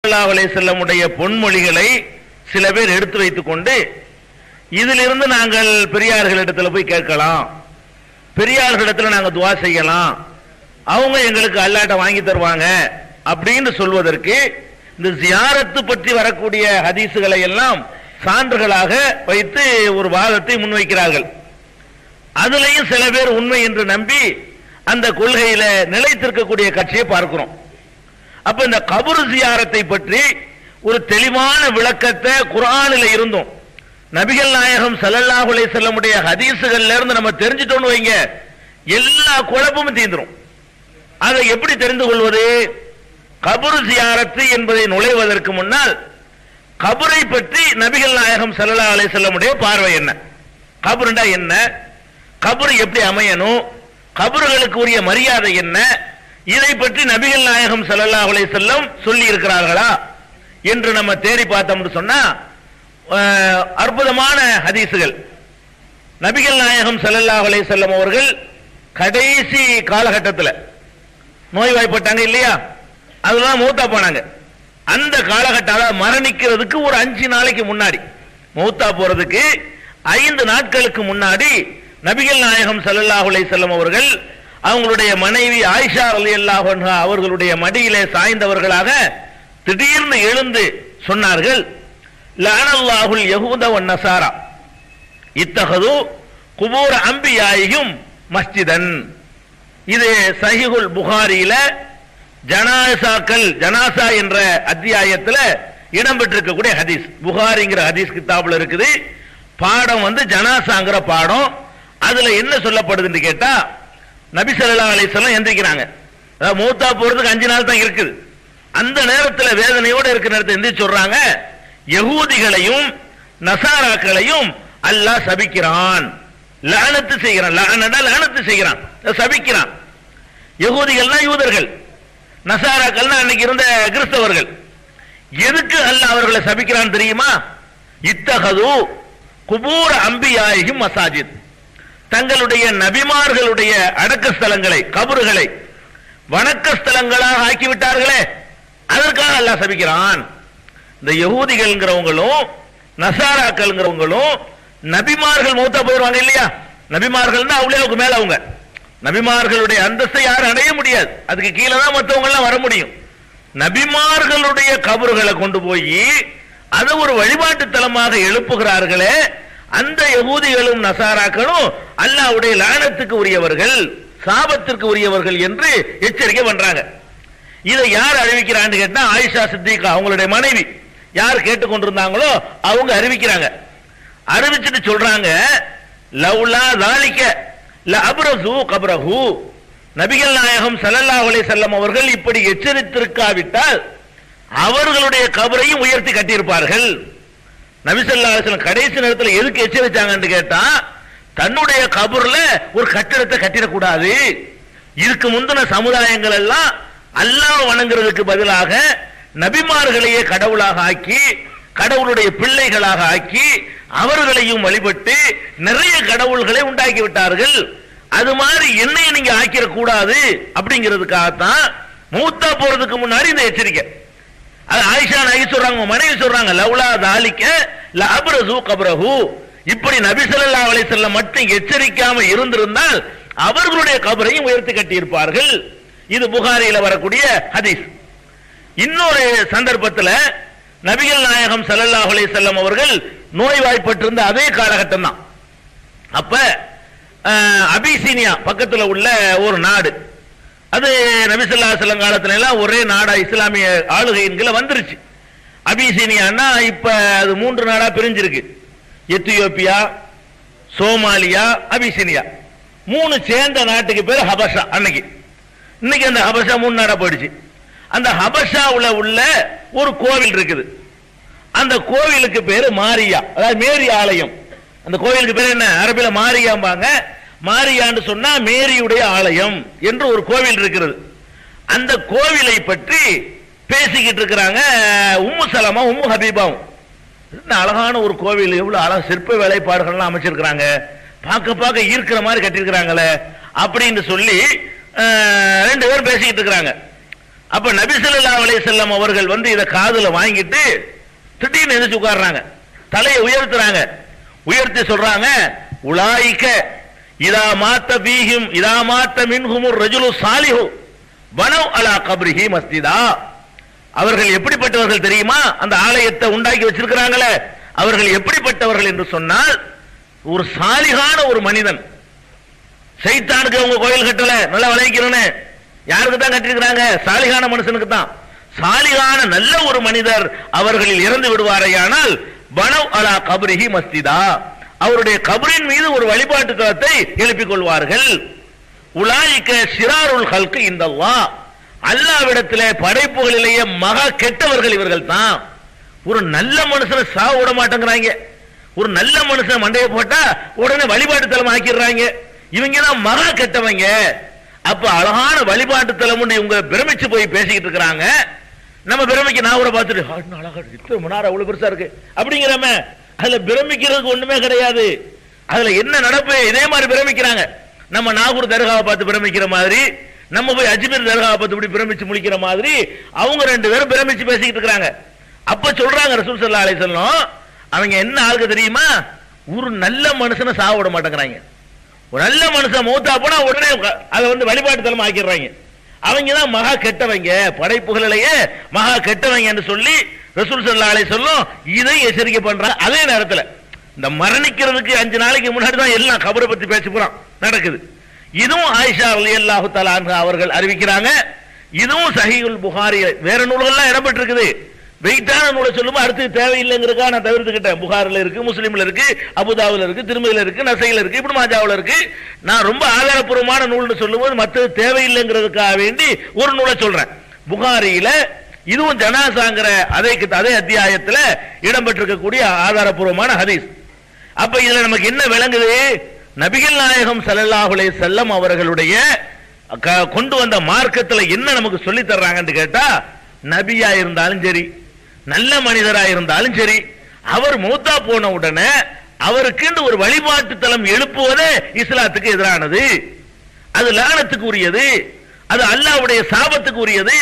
ஸல்லல்லாஹு அலைஹி வஸல்லம் உடைய பொன்மொழிகளை சில பேர் எடுத்து வைத்துக் கொண்டு இதிலிருந்து நாங்கள் பெரியார்களிடத்தில் போய் கேட்கலாம், பெரியார்களிடத்தில் நாங்கள் துஆ செய்யலாம், அவங்க எங்களுக்கு அல்லாஹ்ட்ட வாங்கி தருவாங்க அப்படின்னு சொல்வதற்கு இந்த ஜியாரத்து பற்றி வரக்கூடிய ஹதீசுகளை எல்லாம் சான்றுகளாக வைத்து ஒரு வாதத்தை முன்வைக்கிறார்கள். அதுலயும் சில பேர் உண்மை என்று நம்பி அந்த கொள்கையில நிலைத்திருக்கக்கூடிய கட்சியை பார்க்கிறோம். அப்ப இந்த கபர் ஜியாரத்தை பற்றி ஒரு தெளிவான விளக்கத்தை குர்ஆனில் இருந்தும் நபிகள் நாயகம் ஸல்லல்லாஹு அலைஹி வஸல்லம் உடைய ஹதீசுகள்ல இருந்து நம்ம தெரிஞ்சிட்டோம்னு வைங்க, எல்லா குழப்பமும் தீந்துரும். அதை எப்படி தெரிந்து கொள்வது? கபர் ஜியாரத்து என்பதை நுழைவதற்கு முன்னால் கபரை பற்றி நபிகள் நாயகம் ஸல்லல்லாஹு அலைஹி வஸல்லம் உடைய பார்வை என்ன, கபர்ண்டா என்ன, கபர் எப்படி அமையணும், கபர்களுக்கு உரிய மரியாதை என்ன, இதை பற்றி நபிகள் நாயகம் ஸல்லல்லாஹு அலைஹி வஸல்லம் சொல்லி இருக்கிறார்களா என்று நம்ம தேடி பார்த்தோம்னு சொன்னா அற்புதமான ஹதீசுகள். நபிகள் நாயகம் ஸல்லல்லாஹு அலைஹி வஸல்லம் அவர்கள் கடைசி காலகட்டத்தில் நோய்வாய்ப்பட்டாங்க இல்லையா, அதெல்லாம் மௌத்தா போனாங்க. அந்த காலகட்டம் மரணிக்கிறதுக்கு ஒரு 5 நாளைக்கு முன்னாடி, மௌத்தா போறதுக்கு 5 நாட்களுக்கு முன்னாடி நபிகள் நாயகம் ஸல்லல்லாஹு அலைஹி வஸல்லம் அவர்கள் அவங்களுடைய மனைவி ஆயிஷா ரலியல்லாஹு அன்ஹா அவர்களுடைய மடியிலே சாய்ந்தவர்களாக திடீர்னு எழுந்து சொன்னார்கள், லஅனல்லாஹுல் யஹூத வன் நஸாரா இத்தகது குபூர் அம்பியாயிஹிம் மஸ்ஜிதன். இது சஹீஹுல் புகாரியில ஜனாசா என்ற அத்தியாயத்தில் இடம்பெற்றிருக்கக்கூடிய ஹதீஸ். புகாரிங்கிற ஹதீஸ் கிதாபுல இருக்குது. பாடம் ஜனாசாங்கிற பாடம். அதுல என்ன சொல்லப்படுதுன்னு கேட்டா, நபி ஸல்லல்லாஹு அலைஹி வஸல்லம் எந்திரிக்கிறாங்க. மௌத்தா போறதுக்கு 5 நாள் தான் இருக்குது. அந்த நேரத்தில் வேதனையோடு இருக்கிற நேரத்தில் எந்திரிச்சு சொல்றாங்க, யகூதிகளையும் நசாராக்களையும் அல்லாஹ் சபிக்கிறான், லஅனத்து செய்கிறான். லஅனத்து செய்கிறான், சபிக்கிறான். யகூதிகள்னா யூதர்கள், நசாராக்கள்னா அன்னைக்கு இருந்த கிறிஸ்தவர்கள். எதுக்கு அல்லாஹ் அவர்களை சபிக்கிறான் தெரியுமா? இத்தகது குபூர் அம்பியாயிஹிம் மசாஜித், தங்களுடைய நபிமார்களுடைய அடக்க ஸ்தலங்களை, கபறுகளை வணக்க ஸ்தலங்களாக ஆக்கிவிட்டார்களே, அதற்காக அல்லாஹ் சபிக்கிறான். இந்த யகூதிகள்ங்கிறவங்களும் நசாராக்கள்ங்கிறவங்களும் நபிமார்கள் மௌத்தா போயிடுவாங்க இல்லையா, நபிமார்கள்னா அவ்வளவுக்கு மேல அவங்க, நபிமார்களுடைய அந்தஸ்தை யாரும் அடைய முடியாது, அதுக்கு கீழே தான் மற்றவங்க எல்லாம் வர முடியும். நபிமார்களுடைய கபறுகளை கொண்டு போய் அதை ஒரு வழிபாட்டு தலமாக எழுப்புகிறார்களே, அந்த யகூதிகளும் நசாராக்களும் அல்லாஹ்வுடைய லானத்துக்கு உரியவர்கள், சாபத்திற்கு உரியவர்கள் என்று எச்சரிக்கை பண்றாங்க. இதை யார் அறிவிக்கிறான்னு கேட்டா, ஆயிஷா சித்திகா அவங்களுடைய மனைவி, யார் கேட்டுக்கொண்டிருந்தாங்களோ அவங்க அறிவிக்கிறாங்க. அறிவிச்சுட்டு சொல்றாங்க, லவ்லா தாலிக லஅப்ரஸு கப்ரஹு, நபிகள் நாயகம் ஸல்லல்லாஹு அலைஹி வஸல்லம் அவர்கள் இப்படி எச்சரித்திருக்காவிட்டால் அவர்களுடைய கபரையும் உயர்த்தி கட்டியிருப்பார்கள். நபி ஸல்லல்லாஹு அலைஹி வஸல்லம் கடைசி நேரத்தில் எதுக்கு எச்சரிச்சாங்கன்னு கேட்டா, தன்னுடைய கபர்ல ஒரு கட்டிடத்தை கட்டிடக்கூடாது. இதுக்கு முந்தின சமுதாயங்கள் எல்லாம் அல்லாஹ் வணங்குறதுக்கு பதிலாக நபிமார்களையே கடவுளாக ஆக்கி, கடவுளுடைய பிள்ளைகளாக ஆக்கி, அவர்களையும் வழிபட்டு நிறைய கடவுள்களை உண்டாக்கி விட்டார்கள். அது மாதிரி என்னைய நீங்க ஆக்கிட கூடாது அப்படிங்கிறதுக்காகத்தான் மூத்தா போறதுக்கு முன்னாடி இந்த எச்சரிக்கை. அது ஆயிஷா நகி சொல்றாங்க, மனைவி சொல்றாங்க, லவ்லா தாலிக லஅப்ரஸு கப்ரஹு, இப்படி நபி ஸல்லல்லாஹு அலைஹி வஸல்லம் மட்டும் எச்சரிக்காம இருந்திருந்தால் அவர்களுடைய கபரையும் உயர்த்தி கட்டியிருப்பார்கள். இது புகாரியில வரக்கூடிய ஹதீஸ். இன்னொரு சந்தர்ப்பத்தில் நபிகள் நாயகம் ஸல்லல்லாஹு அலைஹி வஸல்லம் அவர்கள் நோய்வாய்ப்பட்டிருந்த அதே காலகட்டம் தான். அப்ப அபிசீனியா பக்கத்தில் உள்ள ஒரு நாடு, அது நபி ஸல்லல்லாஹு அலைஹி வஸல்லம் காலத்துல எல்லாம் ஒரே நாடா இஸ்லாமிய ஆளுகையின்களை வந்துருச்சு. அபிசீனியான்னா இப்ப அது 3 நாடா பிரிஞ்சிருக்கு. எத்தியோப்பியா, சோமாலியா, அபிசீனியா, 3 சேர்ந்த நாட்டுக்கு பேர் ஹபஷா. அன்னைக்கு இன்னைக்கு அந்த ஹபஷா 3 நாடா போயிடுச்சு. அந்த ஹபஷாவுல உள்ள ஒரு கோவில் இருக்குது. அந்த கோவிலுக்கு பேரு மாரியா, அதாவது மேரி ஆலயம். அந்த கோவிலுக்கு பேர் என்ன? அரபில மாரியாம்பாங்க. மாரியான்னு சொன்னா மேரியுடைய ஆலயம் என்று ஒரு கோவில் இருக்கிறது. அந்த கோவிலை பற்றி பேசிக்கிட்டு இருக்கிறாங்க உம்மு சலமா உம்மு ஹபீபாவும். அழகான ஒரு கோவில், எவ்வளவு அழகா சிற்ப வேலைப்பாடுகள்லாம் அமைச்சிருக்கிறாங்க, பார்க்க பார்க்க ஈர்க்கிற மாதிரி கட்டியிருக்கிறாங்களே அப்படின்னு சொல்லி 2 பேரும் பேசிக்கிட்டு இருக்கிறாங்க. அப்ப நபி ஸல்லல்லாஹு அலைஹி வஸல்லம் அவர்கள் வந்து இத காதுல வாங்கிட்டு திடீர்னு எந்திரிச்சு உட்கார்றாங்க, தலையை உயர்த்துறாங்க, உயர்த்தி சொல்றாங்க, உலாயிக இதா மாத்த பீஹிம் இதா மாத்த மின்ஹுமுர் ரஜுலு சாலிஹு வனவ் அலா கப்ரிஹி மஸ்ஜிதா. அவர்கள் எப்படிப்பட்டவர்கள் தெரியுமா? அந்த ஆலயத்தை உண்டாக்கி வச்சிருக்கிறாங்களே, அவர்கள் எப்படிப்பட்டவர்கள் என்று சொன்னால், ஒரு சாலிகான ஒரு மனிதன். சைத்தானுக்கு அவங்க கோயில் கட்டல, நல்லா விளைவிக்கிறேன்னு யாருக்கு தான் கட்டிருக்கிறாங்க? சாலிகான மனுஷனுக்கு தான். சாலிகான நல்ல ஒரு மனிதர் அவர்களில் இறந்து விடுவாரையானால் வனவ் அலா கப்ரிஹி மஸ்ஜிதா, அவருடைய கபரின் மீது ஒரு வழிபாட்டு தலத்தை எழுப்பிக் கொள்வார்கள். உலாயிக்க சிராருல் ஹல்கு இந்தல்லாஹ், அல்லாஹ்விடத்திலே படைப்புகளிலேயே மகா கெட்டவர்கள் இவர்கள் தான். ஒரு நல்ல மனுஷனை சாவ விட மாட்டேங்கிறாங்க, ஒரு நல்ல மனுஷன் மண்டையை போட்டா உடனே வழிபாட்டு தலம் ஆக்கிடுறாங்க, இவங்க தான் மகா கெட்டவங்க. அப்ப அழகான வழிபாட்டு தலம் இவங்க பிரமிச்சு போய் பேசிக்கிட்டு இருக்கிறாங்க. நம்ம பிரமிக்க நான் கூட பார்த்துட்டு அழகா இத்தனை மணி நேரம் அவ்வளவு பெருசா இருக்கு அப்படிங்கிறம, அதுல பிரமிக்கிறதுக்கு ஒண்ணுமே கிடையாது. அதுல என்ன நடப்பு இதே மாதிரி பிரமிக்கிறாங்க. நம்ம நாகூர் தர்காவை பார்த்து பிரமிக்கிற மாதிரி, நம்ம போய் அஜ்மீர் தர்காவை பார்த்து இப்படி பிரமிச்சு முழிக்கிற மாதிரி அவங்க ரெண்டு பேரும் பிரமிச்சு பேசிக்கிட்டு இருக்காங்க. அப்ப சொல்றாங்க ரசூல் ஸல்லல்லாஹு அலைஹி வஸல்லம், அவங்க என்ன ஆளுக்கு தெரியுமா? ஒரு நல்ல மனுஷனை சாவ விட மாட்டேங்கிறாங்க. ஒரு நல்ல மனுஷன் மூத்தா போனா உடனே அதை வந்து வழிபாட்டு தலமா ஆக்கிடுறாங்க. அவங்க தான் மகா கெட்டவங்க, படைப்புகளிலேயே மகா கெட்டவங்க என்று சொல்லி ரசூல் ஸல்லல்லாஹு அலைஹி வஸல்லம் இதை எச்சரிக்கை பண்றாங்க. அதே நேரத்தில் இந்த மரணிக்கிறதுக்கு 5 நாளைக்கு முன்னாடி தான் எல்லாம் கபரை பத்தி பேச போறோம் நடக்குது. இதுவும் ஆயிஷா ரலியல்லாஹு தஆலா அன்ஹா அவர்கள் அறிவிக்கிறாங்க. இதுவும் சஹீஹுல் புகாரி வேற நூல்கள்லாம் இடம்பெற்றிருக்குது. வெயிட்டான நூலை சொல்லும்போது அடுத்து தேவையில்லைங்கிறக்கா நான் தவிர்த்துக்கிட்டேன். புகாரில் இருக்கு, முஸ்லீம்ல இருக்கு, அபுதாவுல இருக்கு, திருமதியில இருக்கு, நசையில இருக்கு, இப்படி மாஜாவுல இருக்கு. நான் ரொம்ப ஆதாரப்பூர்வமான நூல்னு சொல்லும்போது மற்றது தேவையில்லைங்கிறதுக்காக வேண்டி ஒரு நூலை சொல்றேன். புகாரியில இதுவும் ஜனாசாங்கிற அதே அத்தியாயத்தில் இடம்பெற்றிருக்கக்கூடிய ஆதாரப்பூர்வமான ஹதீஸ். அப்ப இதுல நமக்கு என்ன விளங்குது? நபிகள் நாயகம் ஸல்லல்லாஹு அலைஹி வஸல்லம் அவர்களுடைய கொண்டு வந்த மார்க்கத்துல என்ன நமக்கு சொல்லி தர்றாங்கன்னு கேட்டா, நபியா இருந்தாலும் சரி, நல்ல மனிதரா இருந்தாலும் சரி, அவர் மூத்தா போன உடனே அவருக்கு ஒரு வழிபாட்டு தலம் எழுப்புவதே இஸ்லாத்துக்கு எதிரானது, அது லானத்துக்கு உரியது, அது அல்லாஹ்வுடைய சாபத்துக்கு உரியது.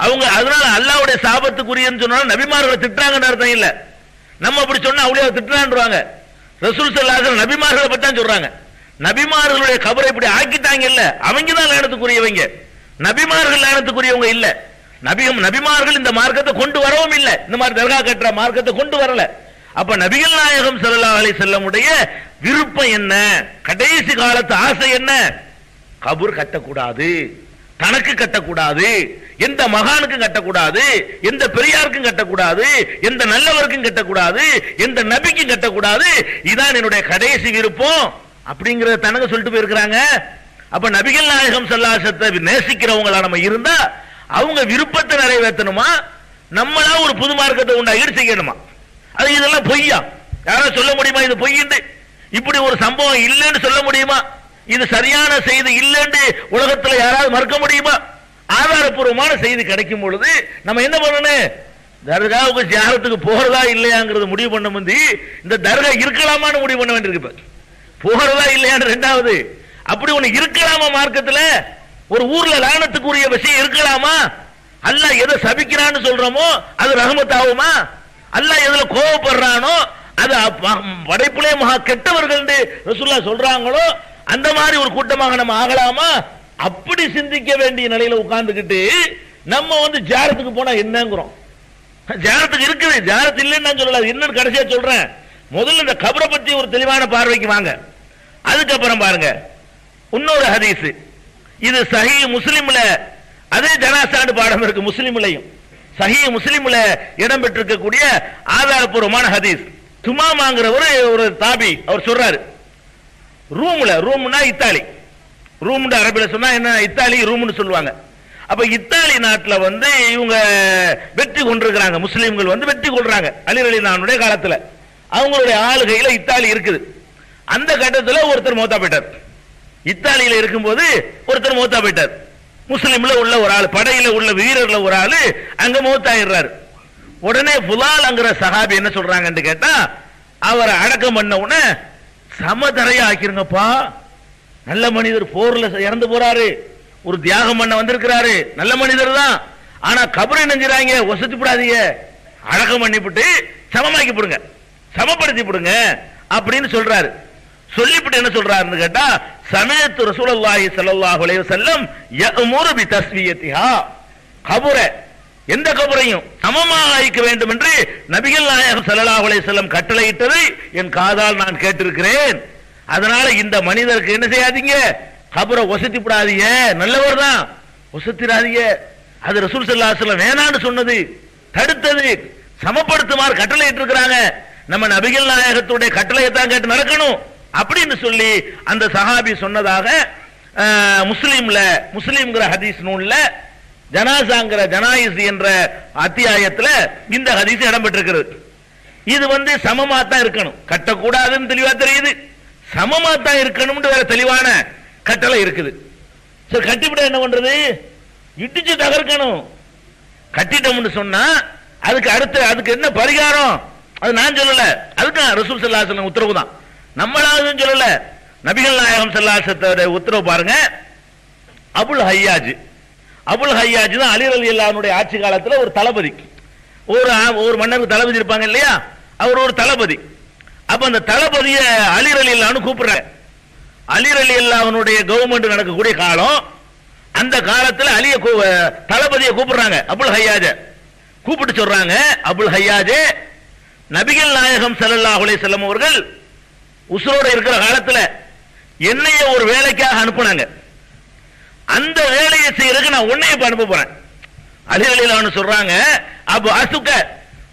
அவங்க அதனால அல்லாஹ்வுடைய சாபத்துக்கு உரியன்னு சொன்னா நபிமார்களை திட்டுறாங்கன்னு அர்த்தம் இல்ல. நம்ம அப்படி சொன்னா அவளைய திட்டுறான்றாங்க. ரசூல் ஸல்லல்லாஹு அலைஹி வஸல்லம் நபிமார்களை பத்தி தான் சொல்றாங்க. நபிமார்களுடைய கபரை இப்படி ஆக்கிட்டாங்க இல்ல, அவங்க தான் லானத்துக்குரியவங்க, நபிமார்கள் லானத்துக்குரியவங்க இல்ல. நபிமார்கள் இந்த மார்க்கத்தை கொண்டு வரவும் இல்லை, இந்த மாதிரி தர்கா கட்டுற மார்க்கத்தை கொண்டு வரல. அப்ப நபிகள் நாயகம் ஸல்லல்லாஹு அலைஹி வஸல்லம் உடைய விருப்பம் என்ன, கடைசி காலத்து ஆசை என்ன? கபர் கட்டக்கூடாது, தனக்கு கட்டக்கூடாது, எந்த மகானுக்கும் கட்டக்கூடாது, எந்த பெரியாருக்கும் கட்டக்கூடாது, எந்த நல்லவருக்கும் கட்டக்கூடாது, எந்த நபிக்கும் கட்டக்கூடாது, இதான் என்னுடைய கடைசி விருப்பம் அப்படிங்கறத தனக்கு சொல்லிட்டு போயிருக்கிறாங்க. அப்ப நபிகள் நாயகம் ஸல்லல்லாஹு அலைஹி வஸல்லம் நேசிக்கிறவங்களா நம்ம இருந்தா அவங்க விருப்பத்தை நிறைவேற்றணுமா, நம்மளா ஒரு புது மார்க்கத்தை உண்டாக்கி செய்யணுமா? அது இதெல்லாம் பொய்யா? யாராவது சொல்ல முடியுமா இது பொய்ன்னு? இப்படி ஒரு சம்பவம் இல்லைன்னு சொல்ல முடியுமா? இது சரியான செய்தி இல்லைன்னு உலகத்தில் யாராவது மறுக்க முடியுமா? ஆதாரப்பூர்வமான செய்தி கிடைக்கும் பொழுது நம்ம என்ன பண்ணணும்? தர்காவுக்கு ஜியாரத்துக்கு போறதா இல்லையாங்கிறது முடிவு பண்ண முந்தி இந்த தர்கா இருக்கலாமான்னு முடிவு பண்ண வேண்டியிருக்கு. போறதா இல்லையான்னு ரெண்டாவது, அப்படி ஒண்ணு இருக்கலாமா மார்க்கத்துல? ஒரு ஊர்ல லானத்துக்குரிய விஷயம் இருக்கலாமா? அல்லாஹ் எதை சபிக்கிறான்னு சொல்றோமோ அது ரஹமத் ஆகுமா? அல்லாஹ் எதுல கோபப்படுறானோ அது படைப்புலே மகா கெட்டவர்கள் ரசூலுல்லாஹ் சொல்றாங்களோ அந்த மாதிரி ஒரு கூட்டமாக நம்ம ஆகலாமா? அப்படி சிந்திக்க வேண்டிய நிலையில உட்கார்ந்துகிட்டு நம்ம வந்து ஜியாரத்துக்கு போனா என்னங்கிறோம். ஜியாரத்துக்கு இருக்குது, ஜியாரத் இல்லைன்னு நான் சொல்லல, என்னன்னு கடைசியா சொல்றேன். முதல்ல இந்த கபரை பத்தி ஒரு தெளிவான பார்வைக்கு வாங்க, அதுக்கப்புறம் பாருங்க இன்னொரு ஹதீஸ். இது சஹீஹ் முஸ்லிம்ல அதே ஜனாசாண்டு பாடம் இருக்கு, முஸ்லிம்லையும் சஹீஹ் முஸ்லிம்ல இடம் பெற்றிருக்கக்கூடிய ஆதாரப்பூர்வமான ஹதீஸ். துமாமாங்கிறவர் ஒரு தாபி, அவர் சொல்றாரு, ரூம்னா இத்தாலி, ரூம் அரபில சொன்னா என்ன, இத்தாலி ரூம்னு சொல்லுவாங்க. அப்ப இத்தாலி நாட்டில் வந்து இவங்க வெற்றி கொண்டிருக்கிறாங்க, முஸ்லீம்கள் வந்து வெற்றி கொள்றாங்க அலி ரலியல்லாஹு காலத்துல. அவங்களுடைய ஆளுகையில இத்தாலி இருக்குது. அந்த கட்டத்தில் ஒருத்தர் மௌத்தா போயிட்டார். இத்தாலியில இருக்கும்போது ஒருத்தர் மௌத்தா போயிட்டார். முஸ்லிம்ல உள்ள ஒரு ஆள், படையில உள்ள வீரர்ல ஒரு ஆளு அங்க மௌத்தாயிடுறாரு. உடனே புலால்ங்கிற சஹாபி என்ன சொல்றாங்கன்னு கேட்டா, அவரை அடக்கம் பண்ண உடனே சமதரையா ஆக்கிருங்கப்பா, நல்ல மனிதர் போர்ல இறந்து போறாரு, ஒரு தியாகம் பண்ண வந்திருக்கிறாரு, நல்ல மனிதர் தான், ஆனா கபரை நெஞ்சிராங்க ஒசத்தி விடாதீங்க, அடக்கம் பண்ணிவிட்டு சமமாக்கி போடுங்க, சமப்படுத்தி போடுங்க அப்படின்னு சொல்றாரு. சொல்லிவிட்டு என்ன சொல்றாருன்னு கேட்டா, சமயத்து ரசூலுல்லாஹி ஸல்லல்லாஹு அலைஹி வஸல்லம் யஅமுரு பி தஸ்வியத்திஹா, கபரை எந்த கபரையும் சமமாக ஆக்க வேண்டும் என்று நபிகள் நாயகம் ஸல்லல்லாஹு அலைஹி வஸல்லம் கட்டளையிட்டதை என் காதால் நான் கேட்டிருக்கிறேன். அதனால இந்த மனிதருக்கு என்ன செய்யாதீங்க, கபரை ஒசத்தி விடாதீங்க, நல்லவர் தான், ஒசத்திராதீங்க. அது ரசூல் ஸல்லல்லாஹு அலைஹி வஸல்லம் வேணான்னு சொன்னது, தடுத்தது, சமப்படுத்துமாறு கட்டளையிட்டு இருக்கிறாங்க. நம்ம நபிகள் நாயகத்துடைய கட்டளையை தான் கேட்டு நடக்கணும் அப்படின்னு சொல்லி அந்த சஹாபி சொன்னதாக முஸ்லிம்ங்கிற ஹதீஸ் நூல்ல ஜனாசாங்கிற ஜனாயிஸ் என்ற அத்தியாயத்தில் இந்த ஹதீஸ் இடம்பெற்றிருக்கிறது. இது சமமா தான் இருக்கணும், கட்டக்கூடாதுன்னு தெளிவா தெரியுது, சமமா தான் இருக்கணும் வேற தெளிவான கட்டளை இருக்குது. சரி, கட்டிவிட என்ன பண்றது, இடிச்சு தகர்க்கணும். கட்டிட்டோம்னு சொன்னா அதுக்கு என்ன பரிகாரம், அது நான் சொல்லல, அதுக்கு ரசூல் ஸல்லல்லாஹு அலைஹி வஸல்லம் உத்தரவு தான், நம்மளாவது சொல்லல. நபிகள் நாயகம் ஸல்லல்லாஹு அலைஹி வஸல்லம் உத்தரவு பாருங்க. அபுல் ஹய்யாஜ் தான் அலி ரலியல்லாஹு அன்ஹுடைய ஆட்சி காலத்தில் ஒரு தளபதி, ஒரு மன்னருக்கு தளபதி இருப்பாங்க இல்லையா, அவர் ஒரு தளபதி. அப்ப அந்த தளபதியை அலி ரலியல்லாஹு அன்ஹு கூப்பிடுறாங்க. அலி ரலியல்லாஹு அன்ஹுடைய கவர்மெண்ட் நடக்கக்கூடிய காலம், அந்த காலத்தில் தளபதியை கூப்பிடுறாங்க, அபுல் ஹய்யாஜ கூப்பிட்டு சொல்றாங்க, அபுல் ஹய்யாஜே, நபிகள் நாயகம் ஸல்லல்லாஹு அலைஹி வஸல்லம் அவர்கள் உசுரோட இருக்கிற காலத்தில் என்னைய ஒரு வேலைக்காக அனுப்புனாங்க, அந்த வேலையை செய்யறதுக்கு நான் உன்னைய அனுப்ப போறேன். அலி ரலியல்லாஹு அன்ஹு சொல்றாங்க, அபு அசுக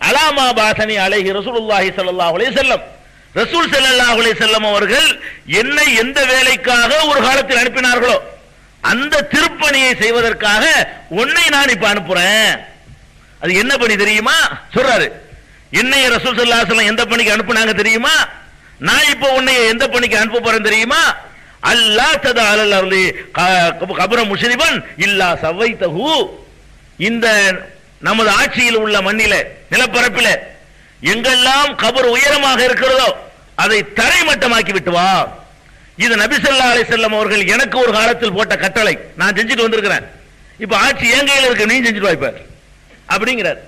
அலாமா பாசனி அலைஹி ரசூலுல்லாஹி ஸல்லல்லாஹு அலைஹி வஸல்லம், ரசூல் ஸல்லல்லாஹு அலைஹி வஸல்லம் அவர்கள் என்னை எந்த வேலைக்காக ஒரு காலத்தில் அனுப்பினார்களோ அந்த திருப்பணியை செய்வதற்காக உன்னை நான் இப்ப அனுப்புறேன். அது என்ன பணி தெரியுமா சொல்றாரு, என்னை ரசூல் ஸல்லல்லாஹு அலைஹி வஸல்லம் எந்த பணிக்கு அனுப்புனாங்க தெரியுமா, நான் இப்போ உன்னை எந்த பணிக்கு அனுப்ப போறேன் தெரியுமா, அல்லாஹ் ததா அலல் அர்லி கபர முஷ்ரிபன் இல்லா சவைதஹு, இந்த நமது ஆட்சியில் உள்ள மண்ணில நிலப்பரப்பில எங்கெல்லாம் கபர் உயரமாக இருக்கிறதோ அதை தரைமட்டமாக்கி விட்டு வா. இது நபி ஸல்லல்லாஹு அலைஹி வஸல்லம் அவர்கள் எனக்கு ஒரு காலத்தில் போட்ட கட்டளை, நான் செஞ்சுட்டு வந்திருக்கிறேன், இப்ப ஆட்சி என் கையில் இருக்கு, நீ செஞ்சுட்டு வா இப்ப அப்படிங்கிறார்.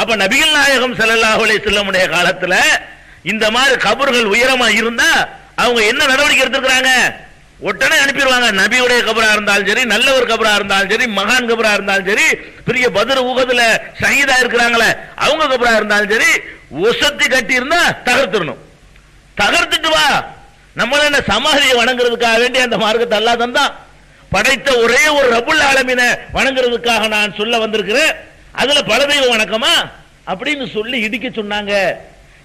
அப்ப நபிகள் நாயகம் ஸல்லல்லாஹு அலைஹி வஸல்லம் உடைய காலத்துல இந்த மாதிரி கபர்கள் உயரமா இருந்தா அவங்க என்ன நடவடிக்கை எடுத்துக்கிறாங்க, உடனே அனுப்பிடுவாங்க. நபியுடைய கபரா இருந்தாலும் சரி, நல்ல ஒரு கபரா இருந்தாலும் சரி, மகான் கபரா இருந்தாலும் சரி, பெரிய பத்ர் உஹதுல ஷஹீதா இருக்கிறாங்களே அவங்க கபரா இருந்தாலும் சரி, ஒசத்தி கட்டி இருந்தா தகர்த்துடணும், தகர்த்துட்டு வா. நம்மள என்ன சமாதியை வணங்குறதுக்காக வேண்டி அந்த மார்க்கத்தை அல்லாஹ் தந்தான், படைத்த ஒரே ஒரு ரப்புல் ஆலமீனை வணங்குறதுக்காக நான் சொல்ல வந்திருக்கிறேன், அதுல பல தெய்வ வணக்கமா அப்படின்னு சொல்லி இடிக்க சொன்னாங்க.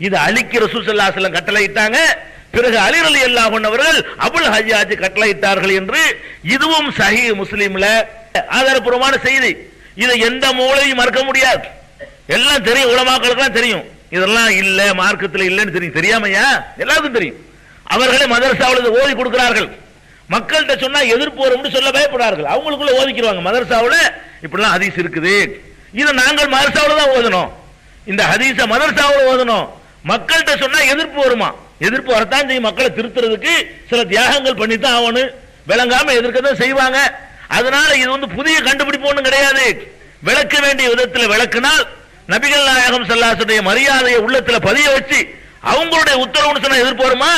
இது அலிக்கு ரசூல் ஸல்லல்லாஹு அலைஹி வஸல்லம் கட்டளையிட்டாங்க. பிறகு அலி ரலியல்லாஹு அன்ஹு அவர்கள் அபுல் ஹய்யாஜ் கட்டளையிட்டார்கள் என்று இதுவும் சஹீஹ் முஸ்லிம்ல ஆதாரபூர்வமான செய்தி. இதை எந்த மூலையும் மறக்க முடியாது, எல்லாம் தெரியும், உலமாக்களுக்கு தெரியும், இதெல்லாம் இல்ல மார்க்கத்தில் இல்லைன்னு தெரியும், தெரியாமையா எல்லாருக்கும் தெரியும். அவர்களே மதரசாவில் ஓதி கொடுக்கிறார்கள், மக்கள்கிட்ட சொன்னா எதிர்ப்பு வரும்னு சொல்ல பயப்படுறார்கள், அவங்களுக்குள்ள ஓதிக்கிறாங்க. மதரசாவில் இப்படிலாம் ஹதீஸ் இருக்குது, இதை நாங்கள் மதரசாவில் தான் ஓதணும், இந்த ஹதீஸை மதரசாவில் ஓதணும், மக்கள்கிட்ட சொன்னா எதிர்ப்பு வருமா, எதிர்ப்பு வரத்தான் செய்யும். மக்களை திருத்துறதுக்கு சில தியாகங்கள் பண்ணித்தான் ஆகணும், விளங்காம எதிர்க்கதான் செய்வாங்க. அதனால இது புதிய கண்டுபிடிப்பு ஒன்றும் கிடையாது. விளக்க வேண்டிய விதத்தில் விளக்கினால் நபிகள் நாயகம் ஸல்லல்லாஹு அலைஹி வஸல்லம் மரியாதையை உள்ளத்துல பதிய வச்சு அவங்களுடைய உத்தரவுன்னு சொன்னா எதிர்ப்பு வருமா,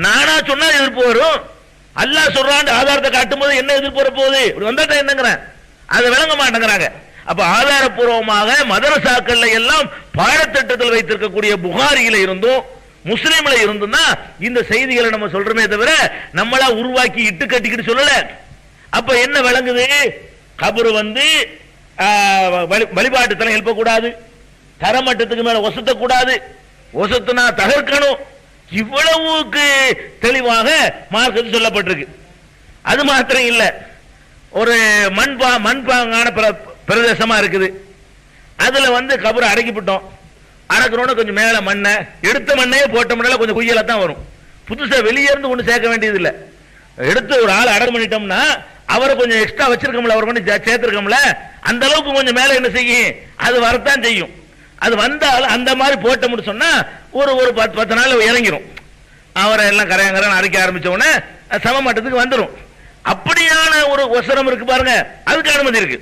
நானா சொன்னா எதிர்ப்பு வரும். அல்லாஹ் சொல்றான் ஆதாரத்தை காட்டும் போது என்ன எதிர்ப்பு வர போகுது, இப்படி வந்தா என்னங்கிறேன், அதை விளங்க மாட்டேங்கிறாங்க. அப்ப ஆதாரப்பூர்வமாக மதரசாக்கள் எல்லாம் பாடத்திட்டத்தில் வைத்திருக்கக்கூடிய புகாரியில இருந்தும் முஸ்லிம்ல இருந்தும் இந்த செய்திகளை நம்ம சொல்றோமே தவிர நம்மளா உருவாக்கி இட்டு கட்டிக்கிட்டு சொல்லல. அப்ப என்ன விளங்குது, கபரு வழிபாட்டு தலம் எழுப்பக்கூடாது, தரமட்டத்துக்கு மேல ஒசத்தக்கூடாது, ஒசத்துனா தகர்க்கணும், இவ்வளவுக்கு தெளிவாக மார்க்கத்தில் சொல்லப்பட்டிருக்கு. அது மாத்திரம் இல்ல, ஒரு மண்பாங்கான பிரதேசமா இருக்குது, அதுல கபரை அடக்கிவிட்டோம், அடக்கிறோன்னு கொஞ்சம் மேல மண்ணை எடுத்த மண்ணையே போட்ட மண்ணில கொஞ்சம் குய்யலா தான் வரும், புதுசா வெளியே இருந்து ஒண்ணு சேர்க்க வேண்டியது இல்ல. எடுத்து ஒரு ஆள் அடக்கம் பண்ணிட்டோம்னா அவரை கொஞ்சம் எக்ஸ்ட்ரா வச்சிருக்கோம்ல, அவர் கொஞ்சம் சேர்த்திருக்கோம்ல, அந்த அளவுக்கு கொஞ்சம் மேல என்ன செய்யும், அது வரத்தான் செய்யும். அது வந்தால் அந்த மாதிரி போட்டோம்னு சொன்னா ஒரு 10 நாள் இறங்கிரும், அவரை எல்லாம் கரையாங்கரை அரைக்க ஆரம்பிச்ச உடனே சம மட்டத்துக்கு வந்துடும். அப்படியான ஒரு ஒசரம் இருக்கு பாருங்க, அதுக்கு அனுமதி இருக்கு.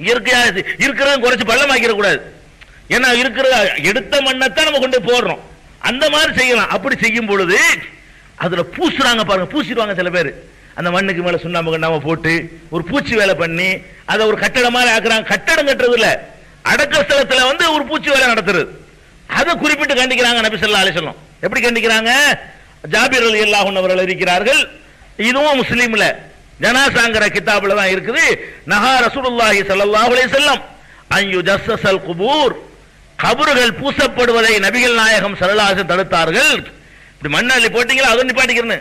இயற்கையா இருக்கிறத குறைச்சு பள்ளமாக்கிட கூடாது. ஏன்னா இருக்கிற எடுத்த மண்ணத்தான் நம்ம கொண்டு போடுறோம். அந்த மாதிரி செய்யலாம். அப்படி செய்யும் பொழுது அதுல பூசுறாங்க பாருங்க, பூசிடுவாங்க சில பேர். அந்த மண்ணுக்கு மேல சுண்ணாம்பு கண்ணாம போட்டு ஒரு பூச்சி வேலை பண்ணி அதை ஒரு கட்டடம் மாதிரி ஆக்குறாங்க. கட்டடம் கட்டுறது இல்ல, அடக்க ஸ்தலத்துல வந்து ஒரு பூச்சி வேலை நடத்துறது. அதை குறிப்பிட்டு கண்டிக்கிறாங்க நபி ஸல்லல்லாஹு அலைஹி வஸல்லம். எப்படி கண்டிக்கிறாங்க? ஜாபிர் ரலியல்லாஹு அன்ஹு அவர்கள் இருக்கிறார்கள். இதுவும் முஸ்லிம்ல ஜனாசாங்கிற கிதாபுல தான் இருக்குது. நஹா ரசூலுல்லாஹி ஸல்லல்லாஹு அலைஹி வஸல்லம் அன் யுஜஸ்ஸல் குபூர், கபறுகள் பூசப்படுவதை நபிகள் நாயகம் ஸல்லல்லாஹு அலைஹி வஸல்லம் தடுத்தார்கள். இப்படி மண்ணள்ளி போட்டீங்களா அதை நிப்பாட்டிக்கிறேன்னு,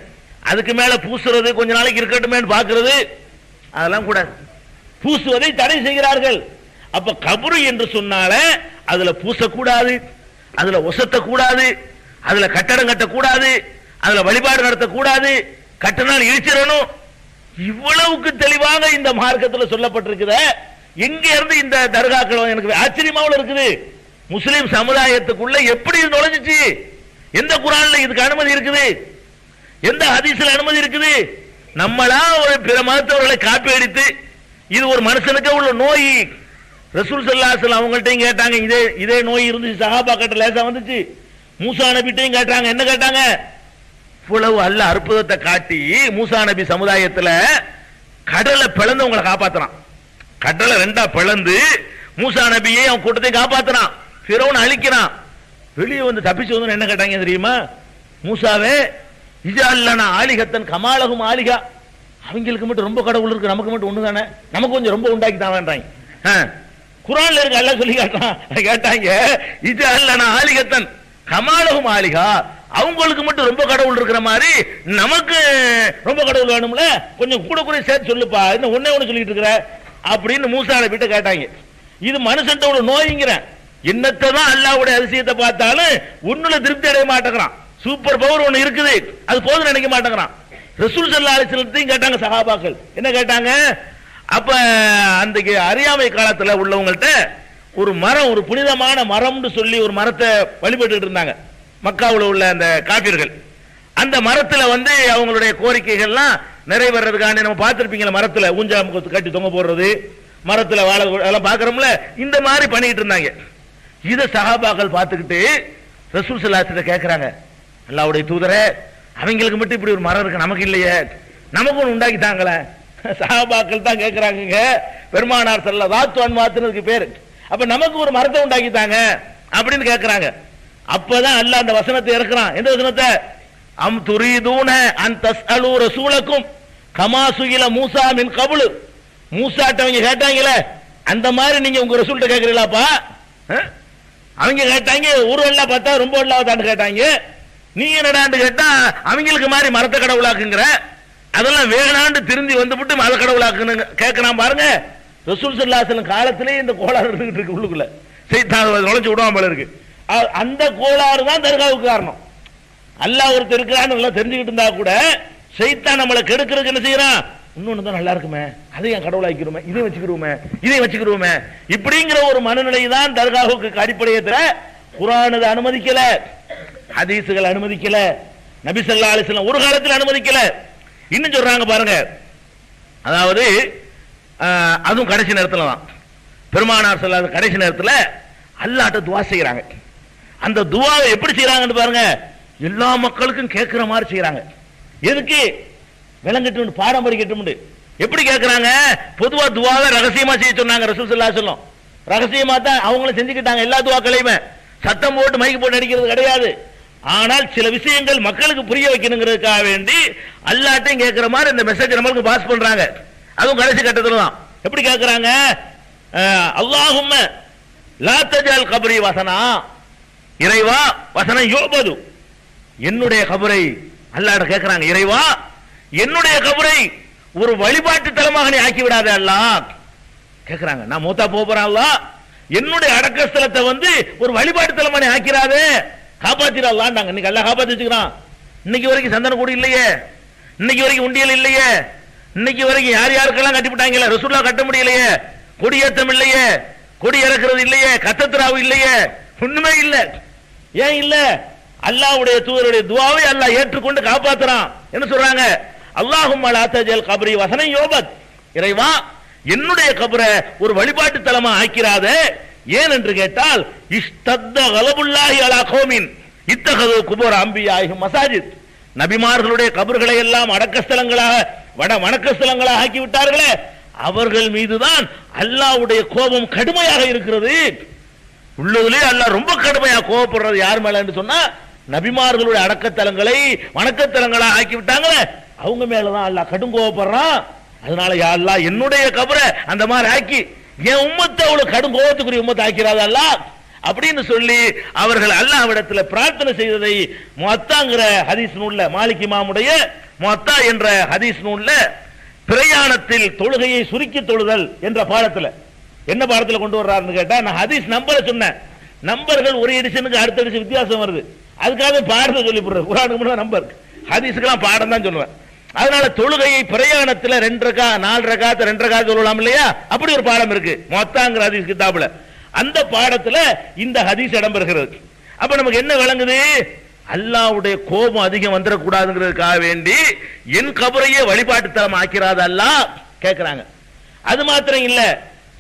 அதுக்கு மேல பூசுறது கொஞ்ச நாளைக்கு இருக்கட்டுமே பாக்குறது அதெல்லாம் கூடாது. பூசுவதை தடை செய்கிறார்கள். அப்ப கபரு என்று சொன்னால அதுல பூசக்கூடாது, அதுல ஒசத்தக்கூடாது, அதுல கட்டடம் கட்டக்கூடாது, அதுல வழிபாடு நடத்தக்கூடாது, கட்டினால் இழிச்சிடணும். இவ்வளவுக்கு தெளிவாக இந்த மார்க்கத்தில் சொல்லப்பட்டிருக்குத. எங்க இருந்து இந்த தர்காக்கள் எனக்கு ஆச்சரியமாவில் இருக்குது. முஸ்லிம் சமுதாயத்துக்குள்ள எப்படி நுழைஞ்சிச்சு? எந்த குர்ஆன்ல இதுக்கு அனுமதி இருக்குது? எந்த ஹதீஸ்ல அனுமதி இருக்குது? நம்மளா ஒரு பிற மதத்தவர்களை காப்பி அடித்து இது ஒரு மனுஷனுக்கு உள்ள நோய். ரசூல் ஸல்லல்லாஹு அலைஹி வஸல்லம் அவங்கள்ட்டையும் கேட்டாங்க, இதே நோய் இருந்துச்சு, சஹாபாக்கிட்ட லேசா வந்துச்சு. மூசா நபிட்டையும் கேட்டாங்க, என்ன கேட்டாங்க? இவ்வளவு அல்ல அற்புதத்தை காட்டி மூசா நபி சமுதாயத்துல கடலை பிளந்து உங்களை காப்பாத்துறான். கடலை ரெண்டா பிளந்து மூசா நபியை அவன் கூட்டத்தை காப்பாத்துறான், ஃபிரௌன் அழிக்கிறான். வெளியே வந்து தப்பிச்சு வந்து என்ன கேட்டாங்க தெரியுமா? மூசாவே இஜஅல்லனா ஆலிகத்தன் கமாலஹும் ஆலிகா, அவங்களுக்கு மட்டும் ரொம்ப கடவுள் இருக்கு, நமக்கு மட்டும் ஒண்ணு தானே, நமக்கு கொஞ்சம் ரொம்ப உண்டாக்கி தான் வேண்டாங்க. குர்ஆன்ல இருக்கு, அல்லாஹ் சொல்லி கேட்டாங்க இஜஅல்லனா ஆலிகத்தன் கமாலஹும் ஆலிகா, அவங்களுக்கு மட்டும் ரொம்ப கடவுள் இருக்கிற மாதிரி நமக்கு ரொம்ப கடவுள் வேணும்ல, கொஞ்சம் கூட கூட சேர்த்து சொல்லுப்பா, என்ன ஒன்னே ஒண்ணு சொல்லிட்டு இருக்கிற அப்படின்னு மூசா நபிட்ட கேட்டாங்க. இது மனுஷன்ட்ட ஒரு நோய்ங்கிற என்னத்தை தான் அல்லாஹ்வுடைய அதிசயத்தை பார்த்தாலும் ஒண்ணுல திருப்தி அடைய மாட்டேங்கிறான். சூப்பர் பவர் ஒண்ணு இருக்குது, அது போதும் நினைக்க மாட்டேங்கிறான். ரசூல் ஸல்லல்லாஹு அலைஹி வஸல்லம் கேட்டாங்க சஹாபாக்கள், என்ன கேட்டாங்க? அப்ப அந்த அறியாமை காலத்துல உள்ளவங்கள்ட்ட ஒரு மரம், ஒரு புனிதமான மரம்னு சொல்லி ஒரு மரத்தை வழிபட்டு இருந்தாங்க மக்காவுல உள்ள அந்த காபிர்கள். அந்த மரத்துல வந்து அவங்களுடைய கோரிக்கைகள்லாம் நிறைவேறதுக்காண்டி நம்ம பார்த்திருப்பீங்களா, மரத்துல ஊஞ்சா கட்டி தொங்க போடுறது, மரத்துல வாழை எல்லாம் பாக்குறோம்ல, இந்த மாதிரி பண்ணிட்டு இருந்தாங்க. இத சஹாபாக்கள் பார்த்துக்கிட்டு ரசூல் ஸல்லல்லாஹு அலைஹி வஸல்லம் கேட்கறாங்க, அல்லாஹ்வுடைய தூதரே அவங்களுக்கு மட்டும் இப்படி ஒரு மரம் இருக்கு, நமக்கு இல்லையே, நமக்கு ஒன்று உண்டாக்கிட்டாங்களே. சஹாபாக்கள் தான் கேட்கறாங்க, பெருமானார் ஸல்லல்லாஹு அன்ஹு பேரு, அப்ப நமக்கு ஒரு மரத்தை உண்டாக்கிட்டாங்க அப்படின்னு கேட்கறாங்க. அப்பதான் அல்லாஹ் அந்த வசனத்தை இறக்குறான். எந்த வசனத்தை? அம் துரீதூன அன் தஸ்அலு ரசூலக்கும் கமா சுயில மூசா மின் கப்லு, மூசாட்ட அவங்க கேட்டாங்களே அந்த மாதிரி நீங்க உங்க ரசூல்ட்ட கேட்கறீங்களாப்பா? அவங்க கேட்டாங்க ஒரு வெள்ளா பார்த்தா ரொம்ப வெள்ளாவதான்னு கேட்டாங்க. நீ என்னடான்னு கேட்டா அவங்களுக்கு மாதிரி மரத்த கடவுளாக்குங்கிற, அதெல்லாம் வேணாண்டு திருந்தி வந்துவிட்டு மத கடவுளாக்குன்னு கேட்கலாம் பாருங்க. ரசூல் ஸல்லல்லாஹு அலைஹி வஸல்லம் காலத்திலே இந்த கோளாறு இருந்துகிட்டு இருக்கு உள்ளுக்குள்ள, சைத்தான் நுழைஞ்சு விடாம இருக்கு. அந்த கோளாறு தான் தர்காவுக்கு காரணம். அல்லாஹ் ஒருத்தர் இருக்கிறான்னு நல்லா தெரிஞ்சுக்கிட்டு இருந்தா கூட சைத்தான் நம்மளை கெடுக்கிறதுக்கு என்ன செய்யறான்? இன்னொன்னு தான் நல்லா இருக்குமே, அதையும் கடவுளாக்கிறோமே, இதையும் வச்சுக்கிறோமே, இப்படிங்கிற ஒரு மனநிலை தான் தர்காவுக்கு அடிப்படையை தர. குர்ஆன் அதை அனுமதிக்கல, ஹதீசுகள் அனுமதிக்கல, நபி ஸல்லல்லாஹு அலைஹி வஸல்லம் ஒரு காலத்தில் அனுமதிக்கல. இன்னும் சொல்றாங்க பாருங்க, அதாவது அதுவும் கடைசி நேரத்தில் தான் பெருமானார் ஸல்லல்லாஹு கடைசி நேரத்தில் அல்லாஹ்ட்ட துஆ செய்யறாங்க. அந்த துஆவை எப்படி செய்யறாங்கன்னு பாருங்க, எல்லா மக்களுக்கும் கேட்கிற மாதிரி செய்யறாங்க. எதுக்கு? விளங்கட்டும், பாடம் படிக்கட்டும். எப்படி கேட்கறாங்க? பொதுவா துஆவை ரகசியமா செய்ய சொன்னாங்க ரசூல் ஸல்லல்லாஹு அலைஹி வஸல்லம். ரகசியமா தான் அவங்களும் செஞ்சுக்கிட்டாங்க எல்லா துஆக்களையுமே, சத்தம் போட்டு மைக்கு போட்டு அடிக்கிறது கிடையாது. ஆனால் சில விஷயங்கள் மக்களுக்கு புரிய வைக்கணுங்கிறதுக்காக வேண்டி அல்லாஹ்ட்டையும் கேட்கிற மாதிரி இந்த மெசேஜ் நம்மளுக்கு பாஸ் பண்றாங்க. அதுவும் கடைசி கட்டத்துல தான். எப்படி கேட்கறாங்க? அல்லாஹும்ம லா தஜல் கப்ரி வசனா, இறைவா வசனம் யோபது, என்னுடைய கபரை அல்லாஹ்ட்ட கேட்கறாங்க, இறைவா என்னுடைய கபரை ஒரு வழிபாட்டு தலமாக நீ ஆக்கி விடாதே அல்லாஹ் கேட்கறாங்க. நான் மூத்தா போறேன் அல்லாஹ், என்னுடைய அடக்கஸ்தலத்தை வந்து ஒரு வழிபாட்டு தலமா நீ ஆக்கிறாதே, காப்பாத்திர அல்லாஹ்ன்றாங்க. இன்னைக்கு அல்லாஹ் காப்பாத்தி வச்சுக்கிறான். இன்னைக்கு வரைக்கும் சந்தன கூடி இல்லையே, இன்னைக்கு வரைக்கும் உண்டியல் இல்லையே, இன்னைக்கு வரைக்கும் யார் யாருக்கெல்லாம் கட்டிவிட்டாங்களே, ரசூலுல்லாஹ் கட்ட முடியலையே, கொடியேற்றம் இல்லையே, கொடி இறக்குறது இல்லையே, கத்தத்ராவு இல்லையே, ஒண்ணுமே இல்ல. ஏன் இல்ல? அல்லாஹ்வுடைய தூதருடைய துஆவை அல்லாஹ் ஏற்றுக்கொண்டு காப்பாத்துறான். என்ன சொல்றாங்க? அல்லாஹும்ம லா தஜல் கப்ரி வசனம் யோபத், இறைவா என்னுடைய கபரை ஒரு வழிபாட்டு தலமா ஆக்கிறாத. ஏன் என்று கேட்டால் இஸ்தத்த கலபுல்லாஹி அலா கௌமின் இத்தகது குபூர் அம்பியாஹி மசாஜித், நபிமார்களுடைய கபர்களை எல்லாம் வணக்கஸ்தலங்களாக ஆக்கி விட்டார்களே, அவர்கள் மீதுதான் அல்லாஹ்வுடைய கோபம் கடுமையாக இருக்கிறது. உள்ளதிலே அல்லாஹ் ரொம்ப கடுமையா கோபப்படுறது யார் மேல என்று சொன்னா, நபிமார்களுடைய அடக்கத்தலங்களை வணக்கத்தலங்களாக ஆக்கி விட்டாங்களே அவங்க மேலதான் அல்லாஹ் கடும் கோபப்படுறான். அதனால யா அல்லாஹ் என்னுடைய கபரை அந்த மாதிரி ஆக்கி என் உம்மத்தை அவ்வளவு கடும் கோபத்துக்குரிய உம்மத்தை ஆக்கிறாத அல்லாஹ் அப்படின்னு சொல்லி அவர்கள் அல்லாஹ்விடத்துல பிரார்த்தனை செய்ததை முஅத்தாங்கிற ஹதீஸ் நூல்ல, மாலிக் இமாமுடைய முஅத்தா என்ற ஹதீஸ் நூல்ல பிரயாணத்தில் தொழுகையை சுருக்கி தொழுதல் என்ற பாடத்துல என்ன பாடத்துல கொண்டு வர்றாருன்னு கேட்டா, நான் ஹதீஸ் நம்பரை சொன்னேன். நம்பர்கள் ஒரு எடிஷனுக்கு அடுத்த எடிஷன் வித்தியாசம் வருது, அதுக்காக பாடத்தை சொல்லி போடுறது. குர்ஆனுக்கு மட்டும் நம்பர், ஹதீஸுக்கெல்லாம் பாடம் தான் சொல்லுவேன். அதனால தொழுகையை பிரயாணத்துல 2 ரகா 4 ரகாத் 2 ரகாத் சொல்லலாம் இல்லையா, அப்படி ஒரு பாடம் இருக்கு முஅத்தாங்கிற ஹதீஸ் கிதாபுல. அந்த பாடத்துல இந்த ஹதீஸ் இடம்பெறுகிறது. அப்ப நமக்கு என்ன விளங்குது, அல்லாஹ்வுடைய கோபம் அதிகம் வந்துடக்கூடாதுங்கிறதுக்காக வேண்டி என் கபரையே வழிபாட்டு தலம் ஆக்கிறாத அல்லாஹ் கேட்கிறாங்க. அது மாத்திரம் இல்ல,